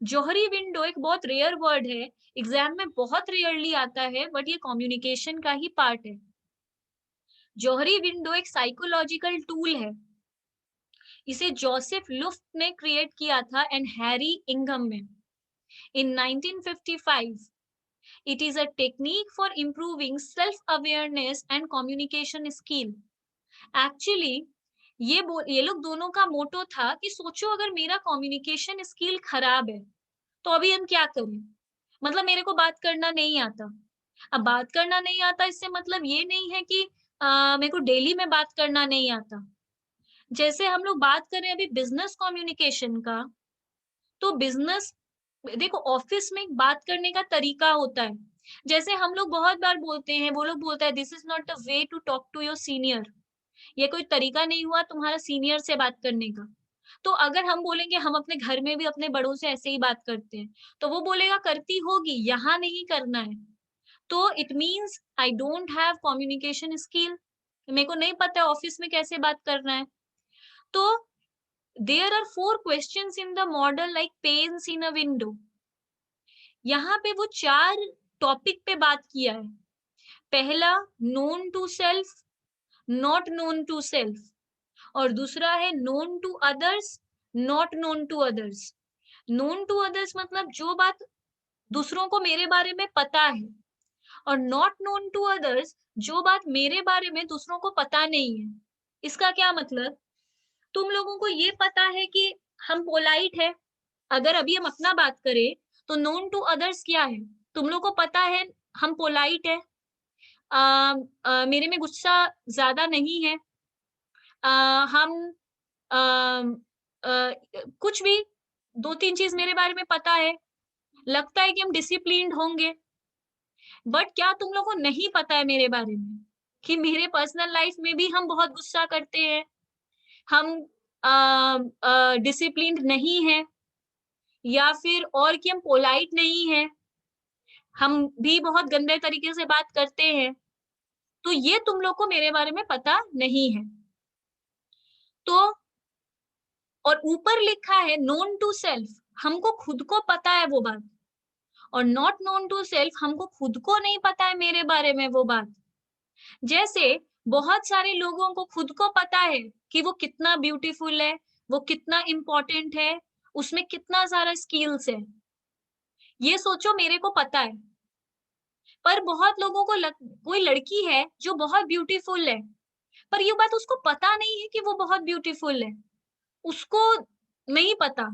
जौहरी विंडो एक बहुत रेयर वर्ड है, एग्जाम में बहुत रेयरली आता है, बट ये कम्युनिकेशन का ही पार्ट है। जौहरी विंडो एक साइकोलॉजिकल टूल है, इसे जोसेफ लुफ्ट ने क्रिएट किया था एंड हैरी इंगम में in 1955. It is a technique for improving self-awareness and communication skill. Actually, ये लोग दोनों का मोटो था कि सोचो अगर मेरा कम्युनिकेशन स्किल खराब है तो अभी हम क्या करें, मतलब मेरे को बात करना नहीं आता। अब बात करना नहीं आता इससे मतलब ये नहीं है कि मेरे को डेली में बात करना नहीं आता। जैसे हम लोग बात करें अभी बिजनेस कम्युनिकेशन का, तो बिजनेस, देखो ऑफिस में बात करने का तरीका होता है। जैसे हम लोग बहुत बार बोलते हैं, वो लोग बोलता है this is not a way to talk to your senior, ये कोई तरीका नहीं हुआ तुम्हारा सीनियर से बात करने का। तो अगर हम बोलेंगे हम अपने घर में भी अपने बड़ों से ऐसे ही बात करते हैं, तो वो बोलेगा करती होगी, यहाँ नहीं करना है। तो it means I don't have communication skill, मेरे को नहीं पता ऑफिस में कैसे बात करना है। तो there are 4 questions in the model like panes in a window. यहाँ पे वो 4 टॉपिक पे बात किया है। पहला known to self, not known to self, और दूसरा है known to others, not known to others. known to others मतलब जो बात दूसरों को मेरे बारे में पता है, और not known to others जो बात मेरे बारे में दूसरों को पता नहीं है। इसका क्या मतलब, तुम लोगों को ये पता है कि हम पोलाइट है, अगर अभी हम अपना बात करें तो नोन टू अदर्स क्या है, तुम लोग को पता है हम पोलाइट है, मेरे में गुस्सा ज्यादा नहीं है। हम अम, अ, कुछ भी 2-3 चीज मेरे बारे में पता है। लगता है कि हम डिसिप्लिन्ड होंगे। बट क्या तुम लोगों को नहीं पता है मेरे बारे में कि मेरे पर्सनल लाइफ में भी हम बहुत गुस्सा करते हैं, हम डिसिप्लिन्ड नहीं है, या फिर और कि हम पोलाइट नहीं है, हम भी बहुत गंदे तरीके से बात करते हैं। तो ये तुम लोग को मेरे बारे में पता नहीं है। तो और ऊपर लिखा है नोन टू सेल्फ, हमको खुद को पता है वो बात, और नॉट नोन टू सेल्फ, हमको खुद को नहीं पता है मेरे बारे में वो बात। जैसे बहुत सारे लोगों को खुद को पता है कि वो कितना ब्यूटीफुल है, वो कितना इम्पोर्टेंट है, उसमें कितना सारा स्किल्स है। ये सोचो मेरे को पता है। पर बहुत लोगों को कोई लड़की है जो बहुत ब्यूटीफुल है, पर ये बात उसको पता नहीं है कि वो बहुत ब्यूटीफुल है। उसको नहीं पता,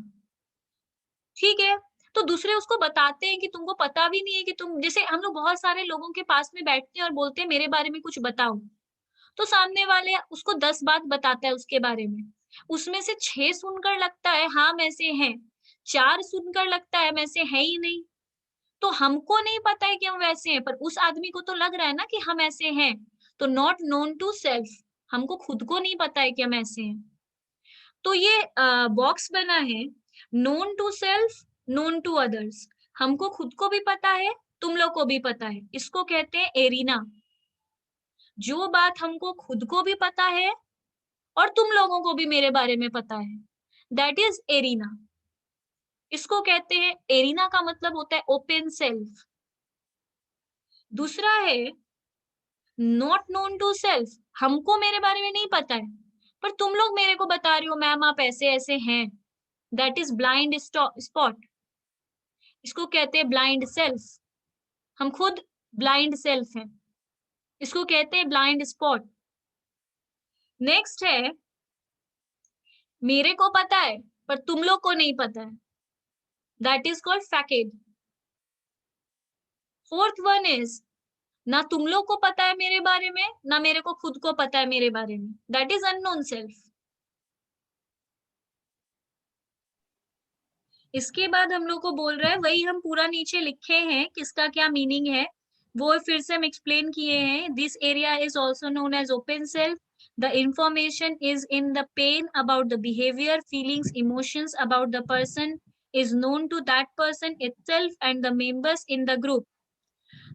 ठीक है? तो दूसरे उसको बताते हैं कि तुमको पता भी नहीं है कि तुम, जैसे हम लोग बहुत सारे लोगों के पास में बैठते हैं और बोलते हैं मेरे बारे में कुछ बताओ। तो सामने वाले उसको 10 बात बताता है उसके बारे में। उसमें से 6 सुनकर लगता है हाँ, में से हैं। 4 सुनकर लगता है में से है ही नहीं। तो हमको नहीं पता है कि हम वैसे हैं, पर उस आदमी को तो लग रहा है ना कि हम ऐसे हैं। तो नॉट नोन टू सेल्फ, हमको खुद को नहीं पता है कि हम ऐसे हैं। तो ये बॉक्स बना है known to self, known to others. हमको खुद को भी पता है, तुम लोग को भी पता है। इसको कहते हैं एरिना। जो बात हमको खुद को भी पता है और तुम लोगों को भी मेरे बारे में पता है, दैट इज एरिना। इसको कहते हैं, एरिना का मतलब होता है ओपन सेल्फ। दूसरा है नॉट नोन टू सेल्फ, हमको मेरे बारे में नहीं पता है, पर तुम लोग मेरे को बता रही हो मैम आप ऐसे ऐसे हैं, दैट इज ब्लाइंड स्पॉट। इसको कहते हैं ब्लाइंड सेल्फ। हम खुद ब्लाइंड सेल्फ हैं, इसको कहते हैं ब्लाइंड स्पॉट। नेक्स्ट है मेरे को पता है पर तुम लोग को नहीं पता है, that is called facade. Fourth one is ना तुम लोग को पता है मेरे बारे में, ना मेरे को खुद को पता है मेरे बारे में, दैट इज अननोन सेल्फ। इसके बाद हम लोग को बोल रहा है, वही हम पूरा नीचे लिखे हैं किसका क्या मीनिंग है, वो फिर से हम एक्सप्लेन किए हैं। This area is also known as open self. The information is in the pane about the behaviour, feelings, emotions about the person is known to that person itself and the members in the group.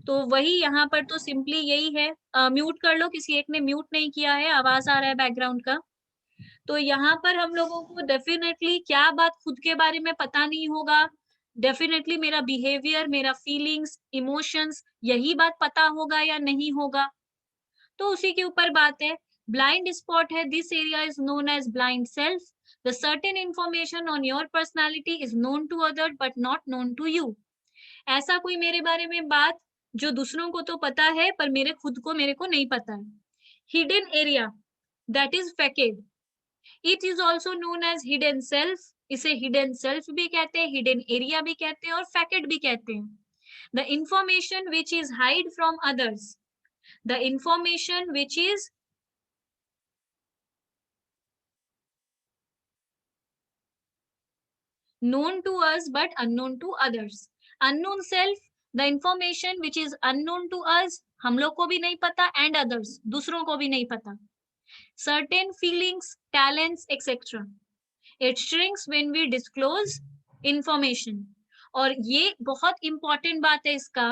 तो वही यहाँ पर तो simply यही है। Mute कर लो, किसी एक ने म्यूट नहीं किया है, आवाज आ रहा है बैकग्राउंड का। तो यहाँ पर हम लोगों को डेफिनेटली क्या बात खुद के बारे में पता नहीं होगा, डेफिनेटली मेरा बिहेवियर, मेरा फीलिंग्स, इमोशंस, यही बात पता होगा या नहीं होगा, तो उसी के ऊपर बात है। ब्लाइंड स्पॉट है, this area is known as blind self. The certain information on your personality is known to other but not known to you. ऐसा कोई मेरे बारे में बात जो दूसरों को तो पता है पर मेरे खुद को, मेरे को नहीं पता है। Hidden area, that is facade. It is also known as hidden self. इसे हिडन सेल्फ भी कहते हैं, हिडन एरिया भी कहते हैं और फैकेट भी कहते हैं। The information which is hide from others, the information which is known to us but unknown to others. Unknown self, the information which is unknown to us, हम लोग को भी नहीं पता, and others, दूसरों को भी नहीं पता. Certain feelings, talents, etc. It shrinks when we disclose information. और ये बहुत इंपॉर्टेंट बात है इसका,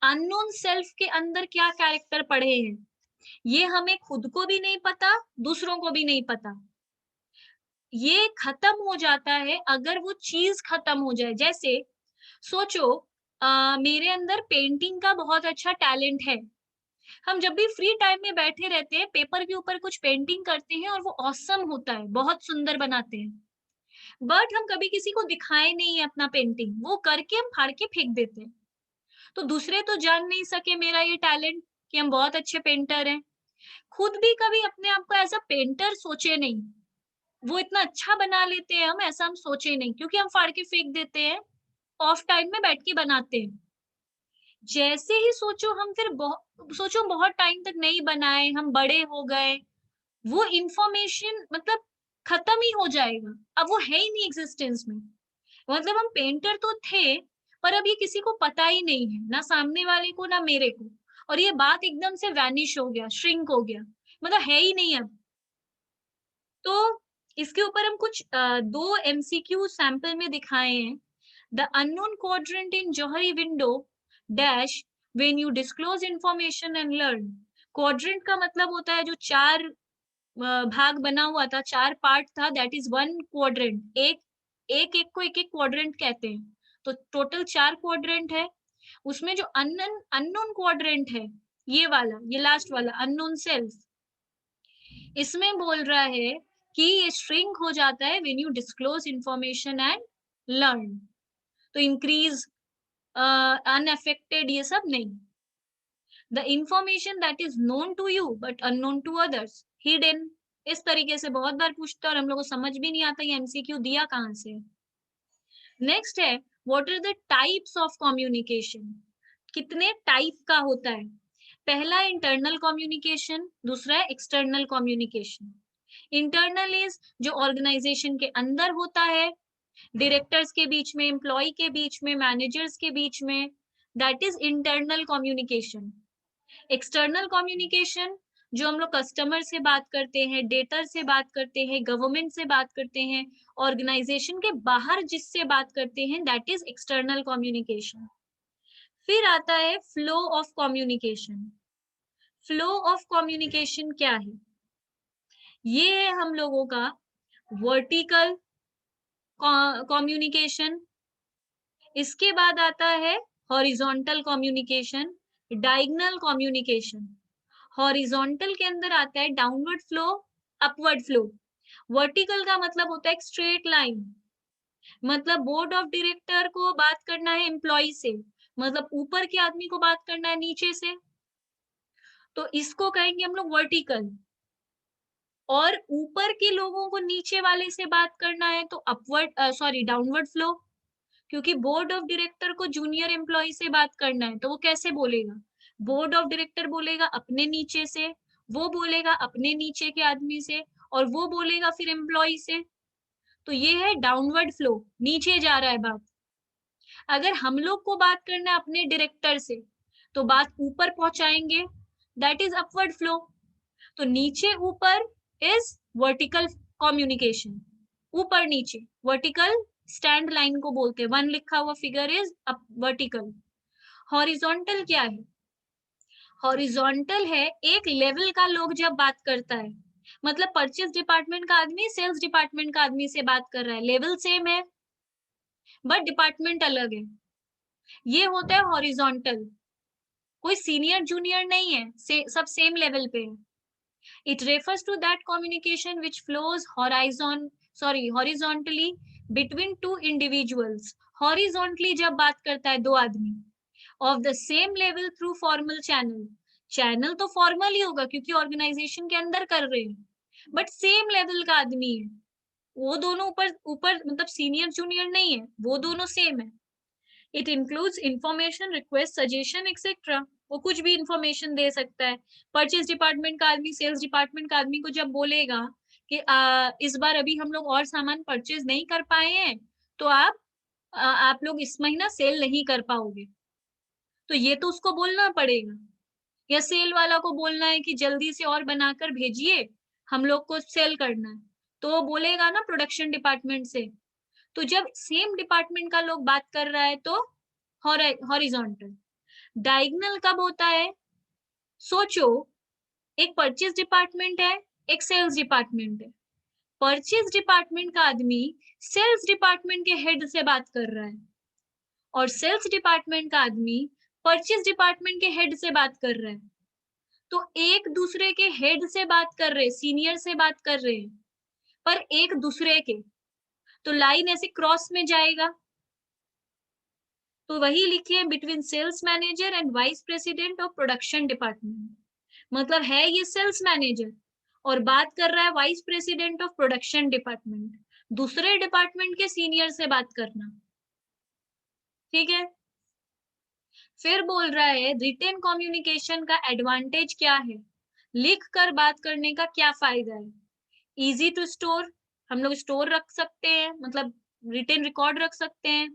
अननोन सेल्फ के अंदर क्या कैरेक्टर पड़े हैं, ये हमें खुद को भी नहीं पता, दूसरों को भी नहीं पता। ये खत्म हो जाता है अगर वो चीज खत्म हो जाए। जैसे सोचो मेरे अंदर पेंटिंग का बहुत अच्छा टैलेंट है। हम जब भी फ्री टाइम में बैठे रहते हैं, पेपर के ऊपर कुछ पेंटिंग करते हैं और वो ऑसम होता है, बहुत सुंदर बनाते हैं। बट हम कभी किसी को दिखाए नहीं है अपना पेंटिंग, वो करके हम फाड़ के फेंक देते हैं। तो दूसरे तो जान नहीं सके मेरा ये टैलेंट कि हम बहुत अच्छे पेंटर हैं। खुद भी कभी अपने आप को एज अ पेंटर सोचे नहीं, वो इतना अच्छा बना लेते हैं हम, ऐसा हम सोचे नहीं, क्योंकि हम फाड़ के फेंक देते हैं, ऑफ टाइम में बैठ के बनाते हैं। जैसे ही सोचो हम फिर सोचो बहुत टाइम तक नहीं बनाए, हम बड़े हो गए, वो इंफॉर्मेशन मतलब खत्म ही हो जाएगा, अब वो है ही नहीं एग्जिस्टेंस में। मतलब हम पेंटर तो थे, पर अब ये किसी को पता ही नहीं है, ना सामने वाले को ना मेरे को, और ये बात एकदम से वैनिश हो गया, श्रिंक हो गया, मतलब है ही नहीं अब। तो इसके ऊपर हम कुछ 2 एमसीक्यू सैंपल में दिखाए हैं। The unknown quadrant in Johari window dash when you disclose information and learn. Quadrant का मतलब होता है जो 4 भाग बना हुआ था, 4 पार्ट था, दैट इज वन क्वाड्रेंट। एक को एक क्वाड्रेंट कहते हैं। तो टोटल 4 क्वाड्रेंट है। उसमें जो अननोन क्वाड्रेंट है, ये वाला, ये लास्ट वाला अननोन सेल्स, इसमें बोल रहा है कि ये श्रिंक हो जाता है when you disclose information and learn. तो इंक्रीज, अनअफेक्टेड, ये सब नहीं। The information that is known to you but unknown to others, hidden. इस तरीके से बहुत बार पूछता है और हम लोग को समझ भी नहीं आता ये एमसीक्यू दिया कहाँ से। नेक्स्ट है, what are the types of communication. कितने टाइप का होता है? पहला इंटरनल कम्युनिकेशन, दूसरा है एक्सटर्नल कम्युनिकेशन। इंटरनल इज जो ऑर्गेनाइजेशन के अंदर होता है, डायरेक्टर्स के बीच में, एम्प्लॉय के बीच में, मैनेजर्स के बीच में, that is internal communication. External communication जो हम लोग कस्टमर से बात करते हैं, डेटर से बात करते हैं, गवर्नमेंट से बात करते हैं, ऑर्गेनाइजेशन के बाहर जिससे बात करते हैं, दैट इज एक्सटर्नल कम्युनिकेशन। फिर आता है flow of communication. Flow of communication क्या है? ये है हम लोगों का वर्टिकल कम्युनिकेशन। इसके बाद आता है horizontal communication, diagonal communication. Horizontal के अंदर आता है downward flow, upward flow. Vertical का मतलब होता है एक स्ट्रेट लाइन, मतलब बोर्ड ऑफ डायरेक्टर को बात करना है एम्प्लॉय से, मतलब ऊपर के आदमी को बात करना है नीचे से, तो इसको कहेंगे हम लोग वर्टिकल। और ऊपर के लोगों को नीचे वाले से बात करना है तो डाउनवर्ड फ्लो। क्योंकि बोर्ड ऑफ डायरेक्टर को जूनियर एम्प्लॉय से बात करना है तो वो कैसे बोलेगा? बोर्ड ऑफ डायरेक्टर बोलेगा अपने नीचे से, वो बोलेगा अपने नीचे के आदमी से, और वो बोलेगा फिर एम्प्लॉय से। तो ये है डाउनवर्ड फ्लो, नीचे जा रहा है बात। अगर हम लोग को बात करना है अपने डायरेक्टर से तो बात ऊपर पहुंचाएंगे, दैट इज अपवर्ड फ्लो। तो नीचे ऊपर इज वर्टिकल कम्युनिकेशन, ऊपर नीचे। वर्टिकल स्टैंड लाइन को बोलते हैं, 1 लिखा हुआ फिगर इज वर्टिकल। हॉरिजॉन्टल क्या है? हॉरिजॉन्टल है एक लेवल का लोग जब बात करता है, मतलब परचेज डिपार्टमेंट का आदमी सेल्स डिपार्टमेंट का आदमी से बात कर रहा है, लेवल सेम है बट डिपार्टमेंट अलग है, ये होता है हॉरिजॉन्टल। कोई सीनियर जूनियर नहीं है, सब सेम लेवल पे है। It refers to that communication which flows horizontally between two individuals. Horizontally जब बात करता है दो आदमी of the same level through formal channel. Channel तो फॉर्मल ही होगा क्योंकि ऑर्गेनाइजेशन के अंदर कर रहे हैं, बट सेम लेवल का आदमी है। वो दोनों ऊपर ऊपर मतलब सीनियर जूनियर नहीं है, वो दोनों सेम है। It includes information, request, suggestion etcetera. वो कुछ भी इंफॉर्मेशन दे सकता है। परचेज डिपार्टमेंट का आदमी सेल्स डिपार्टमेंट का आदमी को जब बोलेगा कि इस बार अभी हम लोग और सामान परचेज नहीं कर पाए हैं तो आप लोग इस महीना सेल नहीं कर पाओगे, तो ये तो उसको बोलना पड़ेगा। या सेल वाला को बोलना है कि जल्दी से और बनाकर भेजिए, हम लोग को सेल करना है, तो वो बोलेगा ना प्रोडक्शन डिपार्टमेंट से। तो जब सेम डिपार्टमेंट का लोग बात कर रहा है तो हॉरिजॉन्टल। डायगोनल कब होता है? सोचो, एक परचेज डिपार्टमेंट है, एक सेल्स डिपार्टमेंट है। परचेज डिपार्टमेंट का आदमी सेल्स डिपार्टमेंट के हेड से बात कर रहा है, और सेल्स डिपार्टमेंट का आदमी परचेज डिपार्टमेंट के हेड से बात कर रहा है। तो एक दूसरे के हेड से बात कर रहे, सीनियर से बात कर रहे हैं, पर एक दूसरे के, तो लाइन ऐसे क्रॉस में जाएगा। तो वही लिखिए between sales manager and vice president of production department. मतलब है ये सेल्स मैनेजर और बात कर रहा है vice president of production department, दूसरे डिपार्टमेंट के सीनियर से बात करना। ठीक है। फिर बोल रहा है रिटेन कम्युनिकेशन का एडवांटेज क्या है, लिख कर बात करने का क्या फायदा है। इजी टू स्टोर, हम लोग स्टोर रख सकते हैं, मतलब रिटेन रिकॉर्ड रख सकते हैं।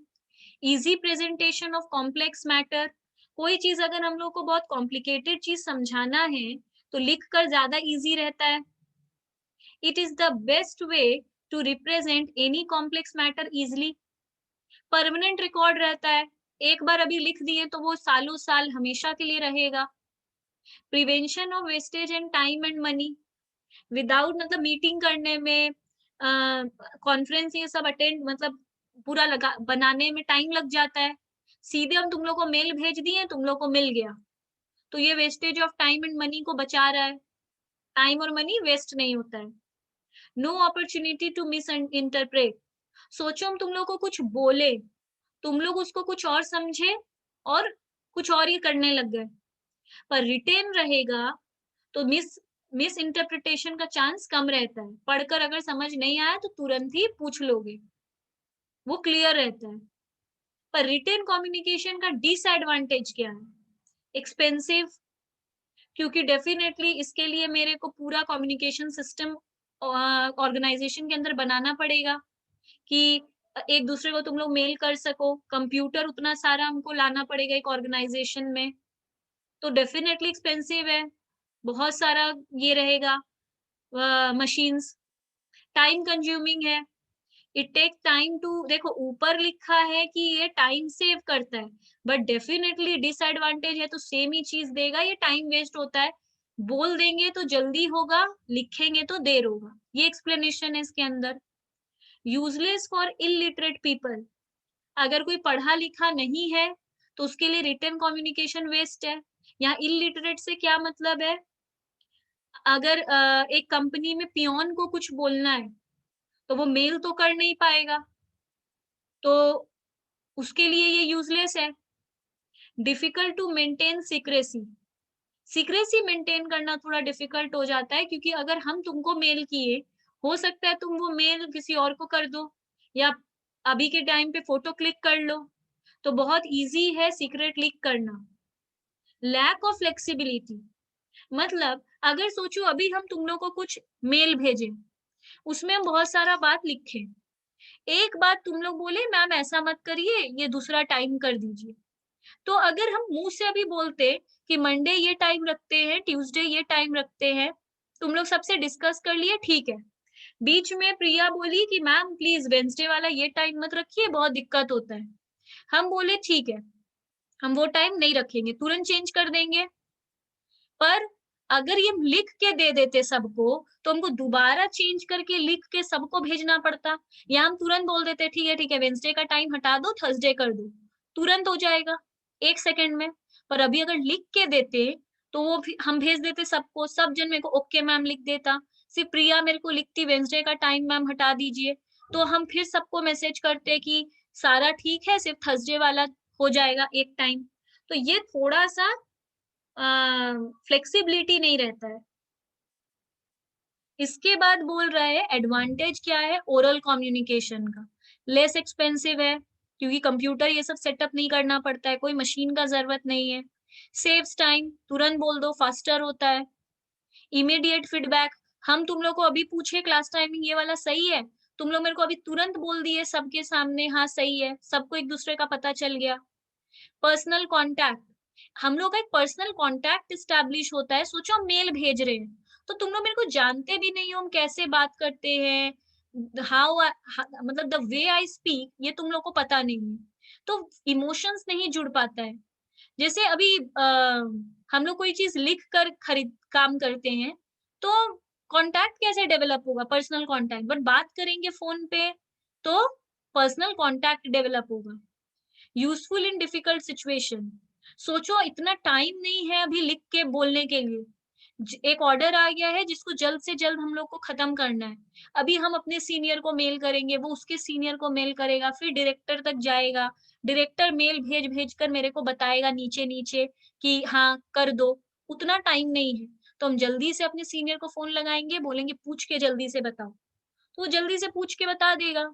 Easy presentation of complex matter, कोई चीज अगर हम लोग को बहुत कॉम्प्लिकेटेड चीज समझाना है तो लिख कर ज्यादा इजी रहता है। It is the best way to represent any complex matter easily. Permanent record रहता है, एक बार अभी लिख दिए तो वो सालों साल हमेशा के लिए रहेगा। Prevention of wastage and time and money, without मतलब मीटिंग करने में, कॉन्फ्रेंस ये सब अटेंड मतलब पूरा लगा बनाने में टाइम लग जाता है, सीधे हम तुम लोग को मेल भेज दिए, तुम लोग को मिल गया, तो ये wastage of time and money को बचा रहा है, टाइम और मनी वेस्ट नहीं होता है। No opportunity to misinterpret, सोचो हम तुम लोग को कुछ बोले, तुम लोग उसको कुछ और समझे और कुछ और ही करने लग गए, पर रिटेन रहेगा तो मिस इंटरप्रिटेशन का चांस कम रहता है। पढ़कर अगर समझ नहीं आया तो तुरंत ही पूछ लोगे, वो क्लियर रहता है। पर रिटेन कम्युनिकेशन का डिसएडवांटेज क्या है, एक्सपेंसिव, क्योंकि डेफिनेटली इसके लिए मेरे को पूरा कम्युनिकेशन सिस्टम ऑर्गेनाइजेशन के अंदर बनाना पड़ेगा कि एक दूसरे को तुम लोग मेल कर सको, कंप्यूटर उतना सारा हमको लाना पड़ेगा एक ऑर्गेनाइजेशन में, तो डेफिनेटली एक्सपेंसिव है, बहुत सारा ये रहेगा मशीन्स, टाइम कंज्यूमिंग है, इट टेक टाइम टू, देखो ऊपर लिखा है कि ये टाइम सेव करता है, बट डेफिनेटली डिसएडवांटेज है तो सेम ही चीज देगा, ये टाइम वेस्ट होता है, बोल देंगे तो जल्दी होगा, लिखेंगे तो देर होगा, ये एक्सप्लेनेशन है इसके अंदर। यूजलेस फॉर इलिटरेट पीपल, अगर कोई पढ़ा लिखा नहीं है तो उसके लिए रिटन कम्युनिकेशन वेस्ट है। यहाँ इलिटरेट से क्या मतलब है, अगर एक कंपनी में पियोन को कुछ बोलना है तो वो मेल तो कर नहीं पाएगा, तो उसके लिए ये यूजलेस है। Difficult to maintain secrecy, secrecy maintain करना थोड़ा डिफिकल्ट हो जाता है, क्योंकि अगर हम तुमको मेल किए, हो सकता है तुम वो मेल किसी और को कर दो, या अभी के टाइम पे फोटो क्लिक कर लो, तो बहुत इजी है सीक्रेट लीक करना। लैक ऑफ फ्लेक्सिबिलिटी, मतलब अगर सोचो अभी हम तुम लोग को कुछ मेल भेजें, उसमें हम बहुत सारा बात लिखे, एक बात तुम लोग बोले मैम ऐसा मत करिए, ये दूसरा टाइम कर दीजिए, तो अगर हम मुंह से अभी बोलते कि मंडे ये टाइम रखते हैं, ट्यूसडे ये टाइम रखते हैं, तुम लोग सबसे डिस्कस कर लिए, ठीक है, बीच में प्रिया बोली कि मैम प्लीज वेंसडे वाला ये टाइम मत रखिए, बहुत दिक्कत होता है, हम बोले ठीक है, हम वो टाइम नहीं रखेंगे, तुरंत चेंज कर देंगे। पर अगर ये लिख के दे देते सबको, तो हमको दोबारा चेंज करके लिख के सबको भेजना पड़ता, या हम तुरंत बोल देते ठीक है वेंसडे का टाइम हटा दो, थर्सडे कर दो, तुरंत हो जाएगा 1 सेकंड में। पर अभी अगर लिख के देते तो वो हम भेज देते सबको, सब जन मेरे को ओके मैम लिख देता, सिर्फ प्रिया मेरे को लिखती वेंसडे का टाइम मैम हटा दीजिए, तो हम फिर सबको मैसेज करते कि सारा ठीक है, सिर्फ थर्सडे वाला हो जाएगा एक टाइम, तो ये थोड़ा सा फ्लेक्सिबिलिटी नहीं रहता है। इसके बाद बोल रहा है एडवांटेज क्या है ओरल कम्युनिकेशन का, लेस एक्सपेंसिव है, क्योंकि कंप्यूटर ये सब सेटअप नहीं करना पड़ता है, कोई मशीन का जरूरत नहीं है, सेव्स टाइम, तुरंत बोल दो, फास्टर होता है। इमीडिएट फीडबैक, हम तुम लोग को अभी पूछे क्लास टाइमिंग ये वाला सही है, तुम लोग मेरे को अभी तुरंत बोल दिए सबके सामने हाँ सही है, सबको एक दूसरे का पता चल गया। पर्सनल कांटेक्ट, हम लोग का एक पर्सनल कांटेक्ट स्टैब्लिश होता है, सोचो हम मेल भेज रहे हैं तो तुम लोग मेरे को जानते भी नहीं हो, हम कैसे बात करते हैं, हाउ मतलब द वे आई स्पीक, ये तुम लोग को पता नहीं है, तो इमोशंस नहीं जुड़ पाता है। जैसे अभी हम लोग कोई चीज लिख कर खरीद काम करते हैं, तो कांटेक्ट कैसे डेवलप होगा, पर्सनल कांटेक्ट, बट बात करेंगे फोन पे तो पर्सनल कांटेक्ट डेवलप होगा। यूजफुल इन डिफिकल्ट सिचुएशन, सोचो इतना टाइम नहीं है अभी लिख के बोलने के लिए, एक ऑर्डर आ गया है जिसको जल्द से जल्द हम लोग को खत्म करना है, अभी हम अपने सीनियर को मेल करेंगे, वो उसके सीनियर को मेल करेगा, फिर डायरेक्टर तक जाएगा, डायरेक्टर मेल भेज भेज कर मेरे को बताएगा नीचे नीचे कि हाँ कर दो, उतना टाइम नहीं है, तो हम जल्दी से अपने सीनियर को फोन लगाएंगे, बोलेंगे पूछ के जल्दी से बताओ, तो वो जल्दी से पूछ के बता देगा।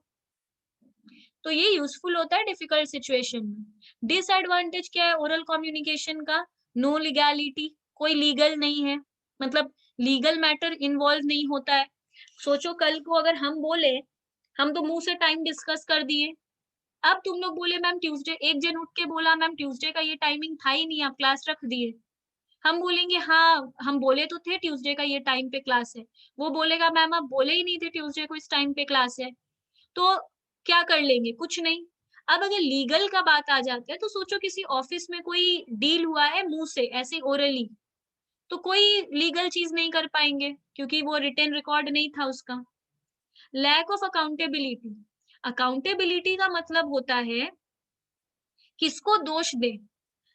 तो ये यूजफुल होता है डिफिकल्ट सिचुएशन में। डिसएडवांटेज क्या है ओरल कम्युनिकेशन का? नो लीगैलिटी, कोई लीगल नहीं है, मतलब लीगल मैटर इन्वॉल्व नहीं होता है। सोचो कल को अगर हम बोले, हम तो मुंह से टाइम डिस्कस कर दिए, अब तुम लोग बोले मैम ट्यूसडे, एक जन उठ के बोला मैम ट्यूसडे का ये टाइमिंग था ही नहीं, आप क्लास रख दिए। हम बोलेंगे हाँ हम बोले तो थे ट्यूसडे का ये टाइम पे क्लास है, वो बोलेगा मैम आप बोले ही नहीं थे ट्यूसडे को इस टाइम पे क्लास है। तो क्या कर लेंगे? कुछ नहीं। अब अगर लीगल का बात आ जाता है तो सोचो किसी ऑफिस में कोई डील हुआ है मुंह से ऐसे ओरली, तो कोई लीगल चीज नहीं कर पाएंगे क्योंकि वो रिटन रिकॉर्ड नहीं था उसका। लैक ऑफ अकाउंटेबिलिटी, अकाउंटेबिलिटी का मतलब होता है किसको दोष दे।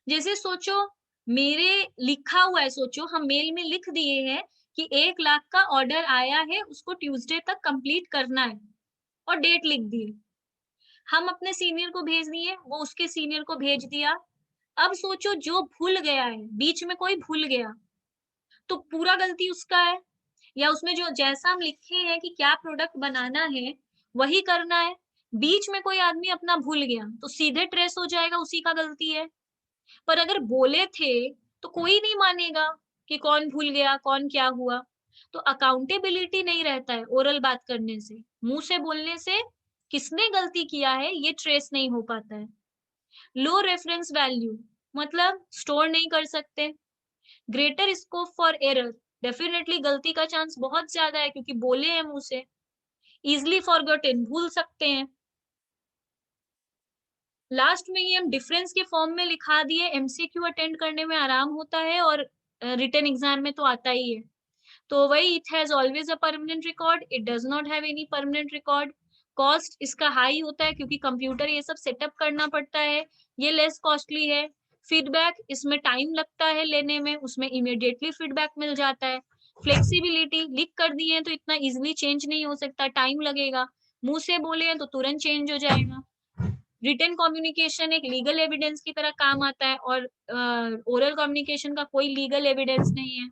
जैसे सोचो मेरे लिखा हुआ है, सोचो हम मेल में लिख दिए हैं कि 1 लाख का ऑर्डर आया है, उसको ट्यूसडे तक कंप्लीट करना है और डेट लिख दी। हम अपने सीनियर को भेज दिए, वो उसके सीनियर को भेज दिया। अब सोचो जो भूल गया है, बीच में कोई भूल गया, तो पूरा गलती उसका है, या उसमें जो जैसा हम लिखे हैं कि क्या प्रोडक्ट बनाना है वही करना है, बीच में कोई आदमी अपना भूल गया तो सीधे ट्रेस हो जाएगा उसी का गलती है। पर अगर बोले थे तो कोई नहीं मानेगा कि कौन भूल गया, कौन क्या हुआ। तो अकाउंटेबिलिटी नहीं रहता है ओरल बात करने से, मुंह से बोलने से किसने गलती किया है ये ट्रेस नहीं हो पाता है। लो रेफरेंस वैल्यू, मतलब स्टोर नहीं कर सकते। Greater scope for error, definitely गलती का चांस बहुत ज्यादा है क्योंकि बोले हैं मुंह से। इजिली फॉरगॉटन, भूल सकते हैं। लास्ट में ही हम डिफरेंस के फॉर्म में लिखा दिए, एमसीक्यू अटेंड करने में आराम होता है और रिटन एग्जाम में तो आता ही है। तो वही, it has always a permanent record, it does not have any permanent record. Cost इसका हाई होता है क्योंकि कंप्यूटर ये सब सेटअप करना पड़ता है, ये लेस कॉस्टली है। फीडबैक, इसमें टाइम लगता है लेने में, उसमें इमीडिएटली फीडबैक मिल जाता है। फ्लेक्सिबिलिटी, लिख कर दिए हैं तो इतना इजिली चेंज नहीं हो सकता, टाइम लगेगा। मुंह से बोले हैं तो तुरंत चेंज हो जाएगा। रिटन कम्युनिकेशन एक लीगल एविडेंस की तरह काम आता है और ओरल कम्युनिकेशन का कोई लीगल एविडेंस नहीं है।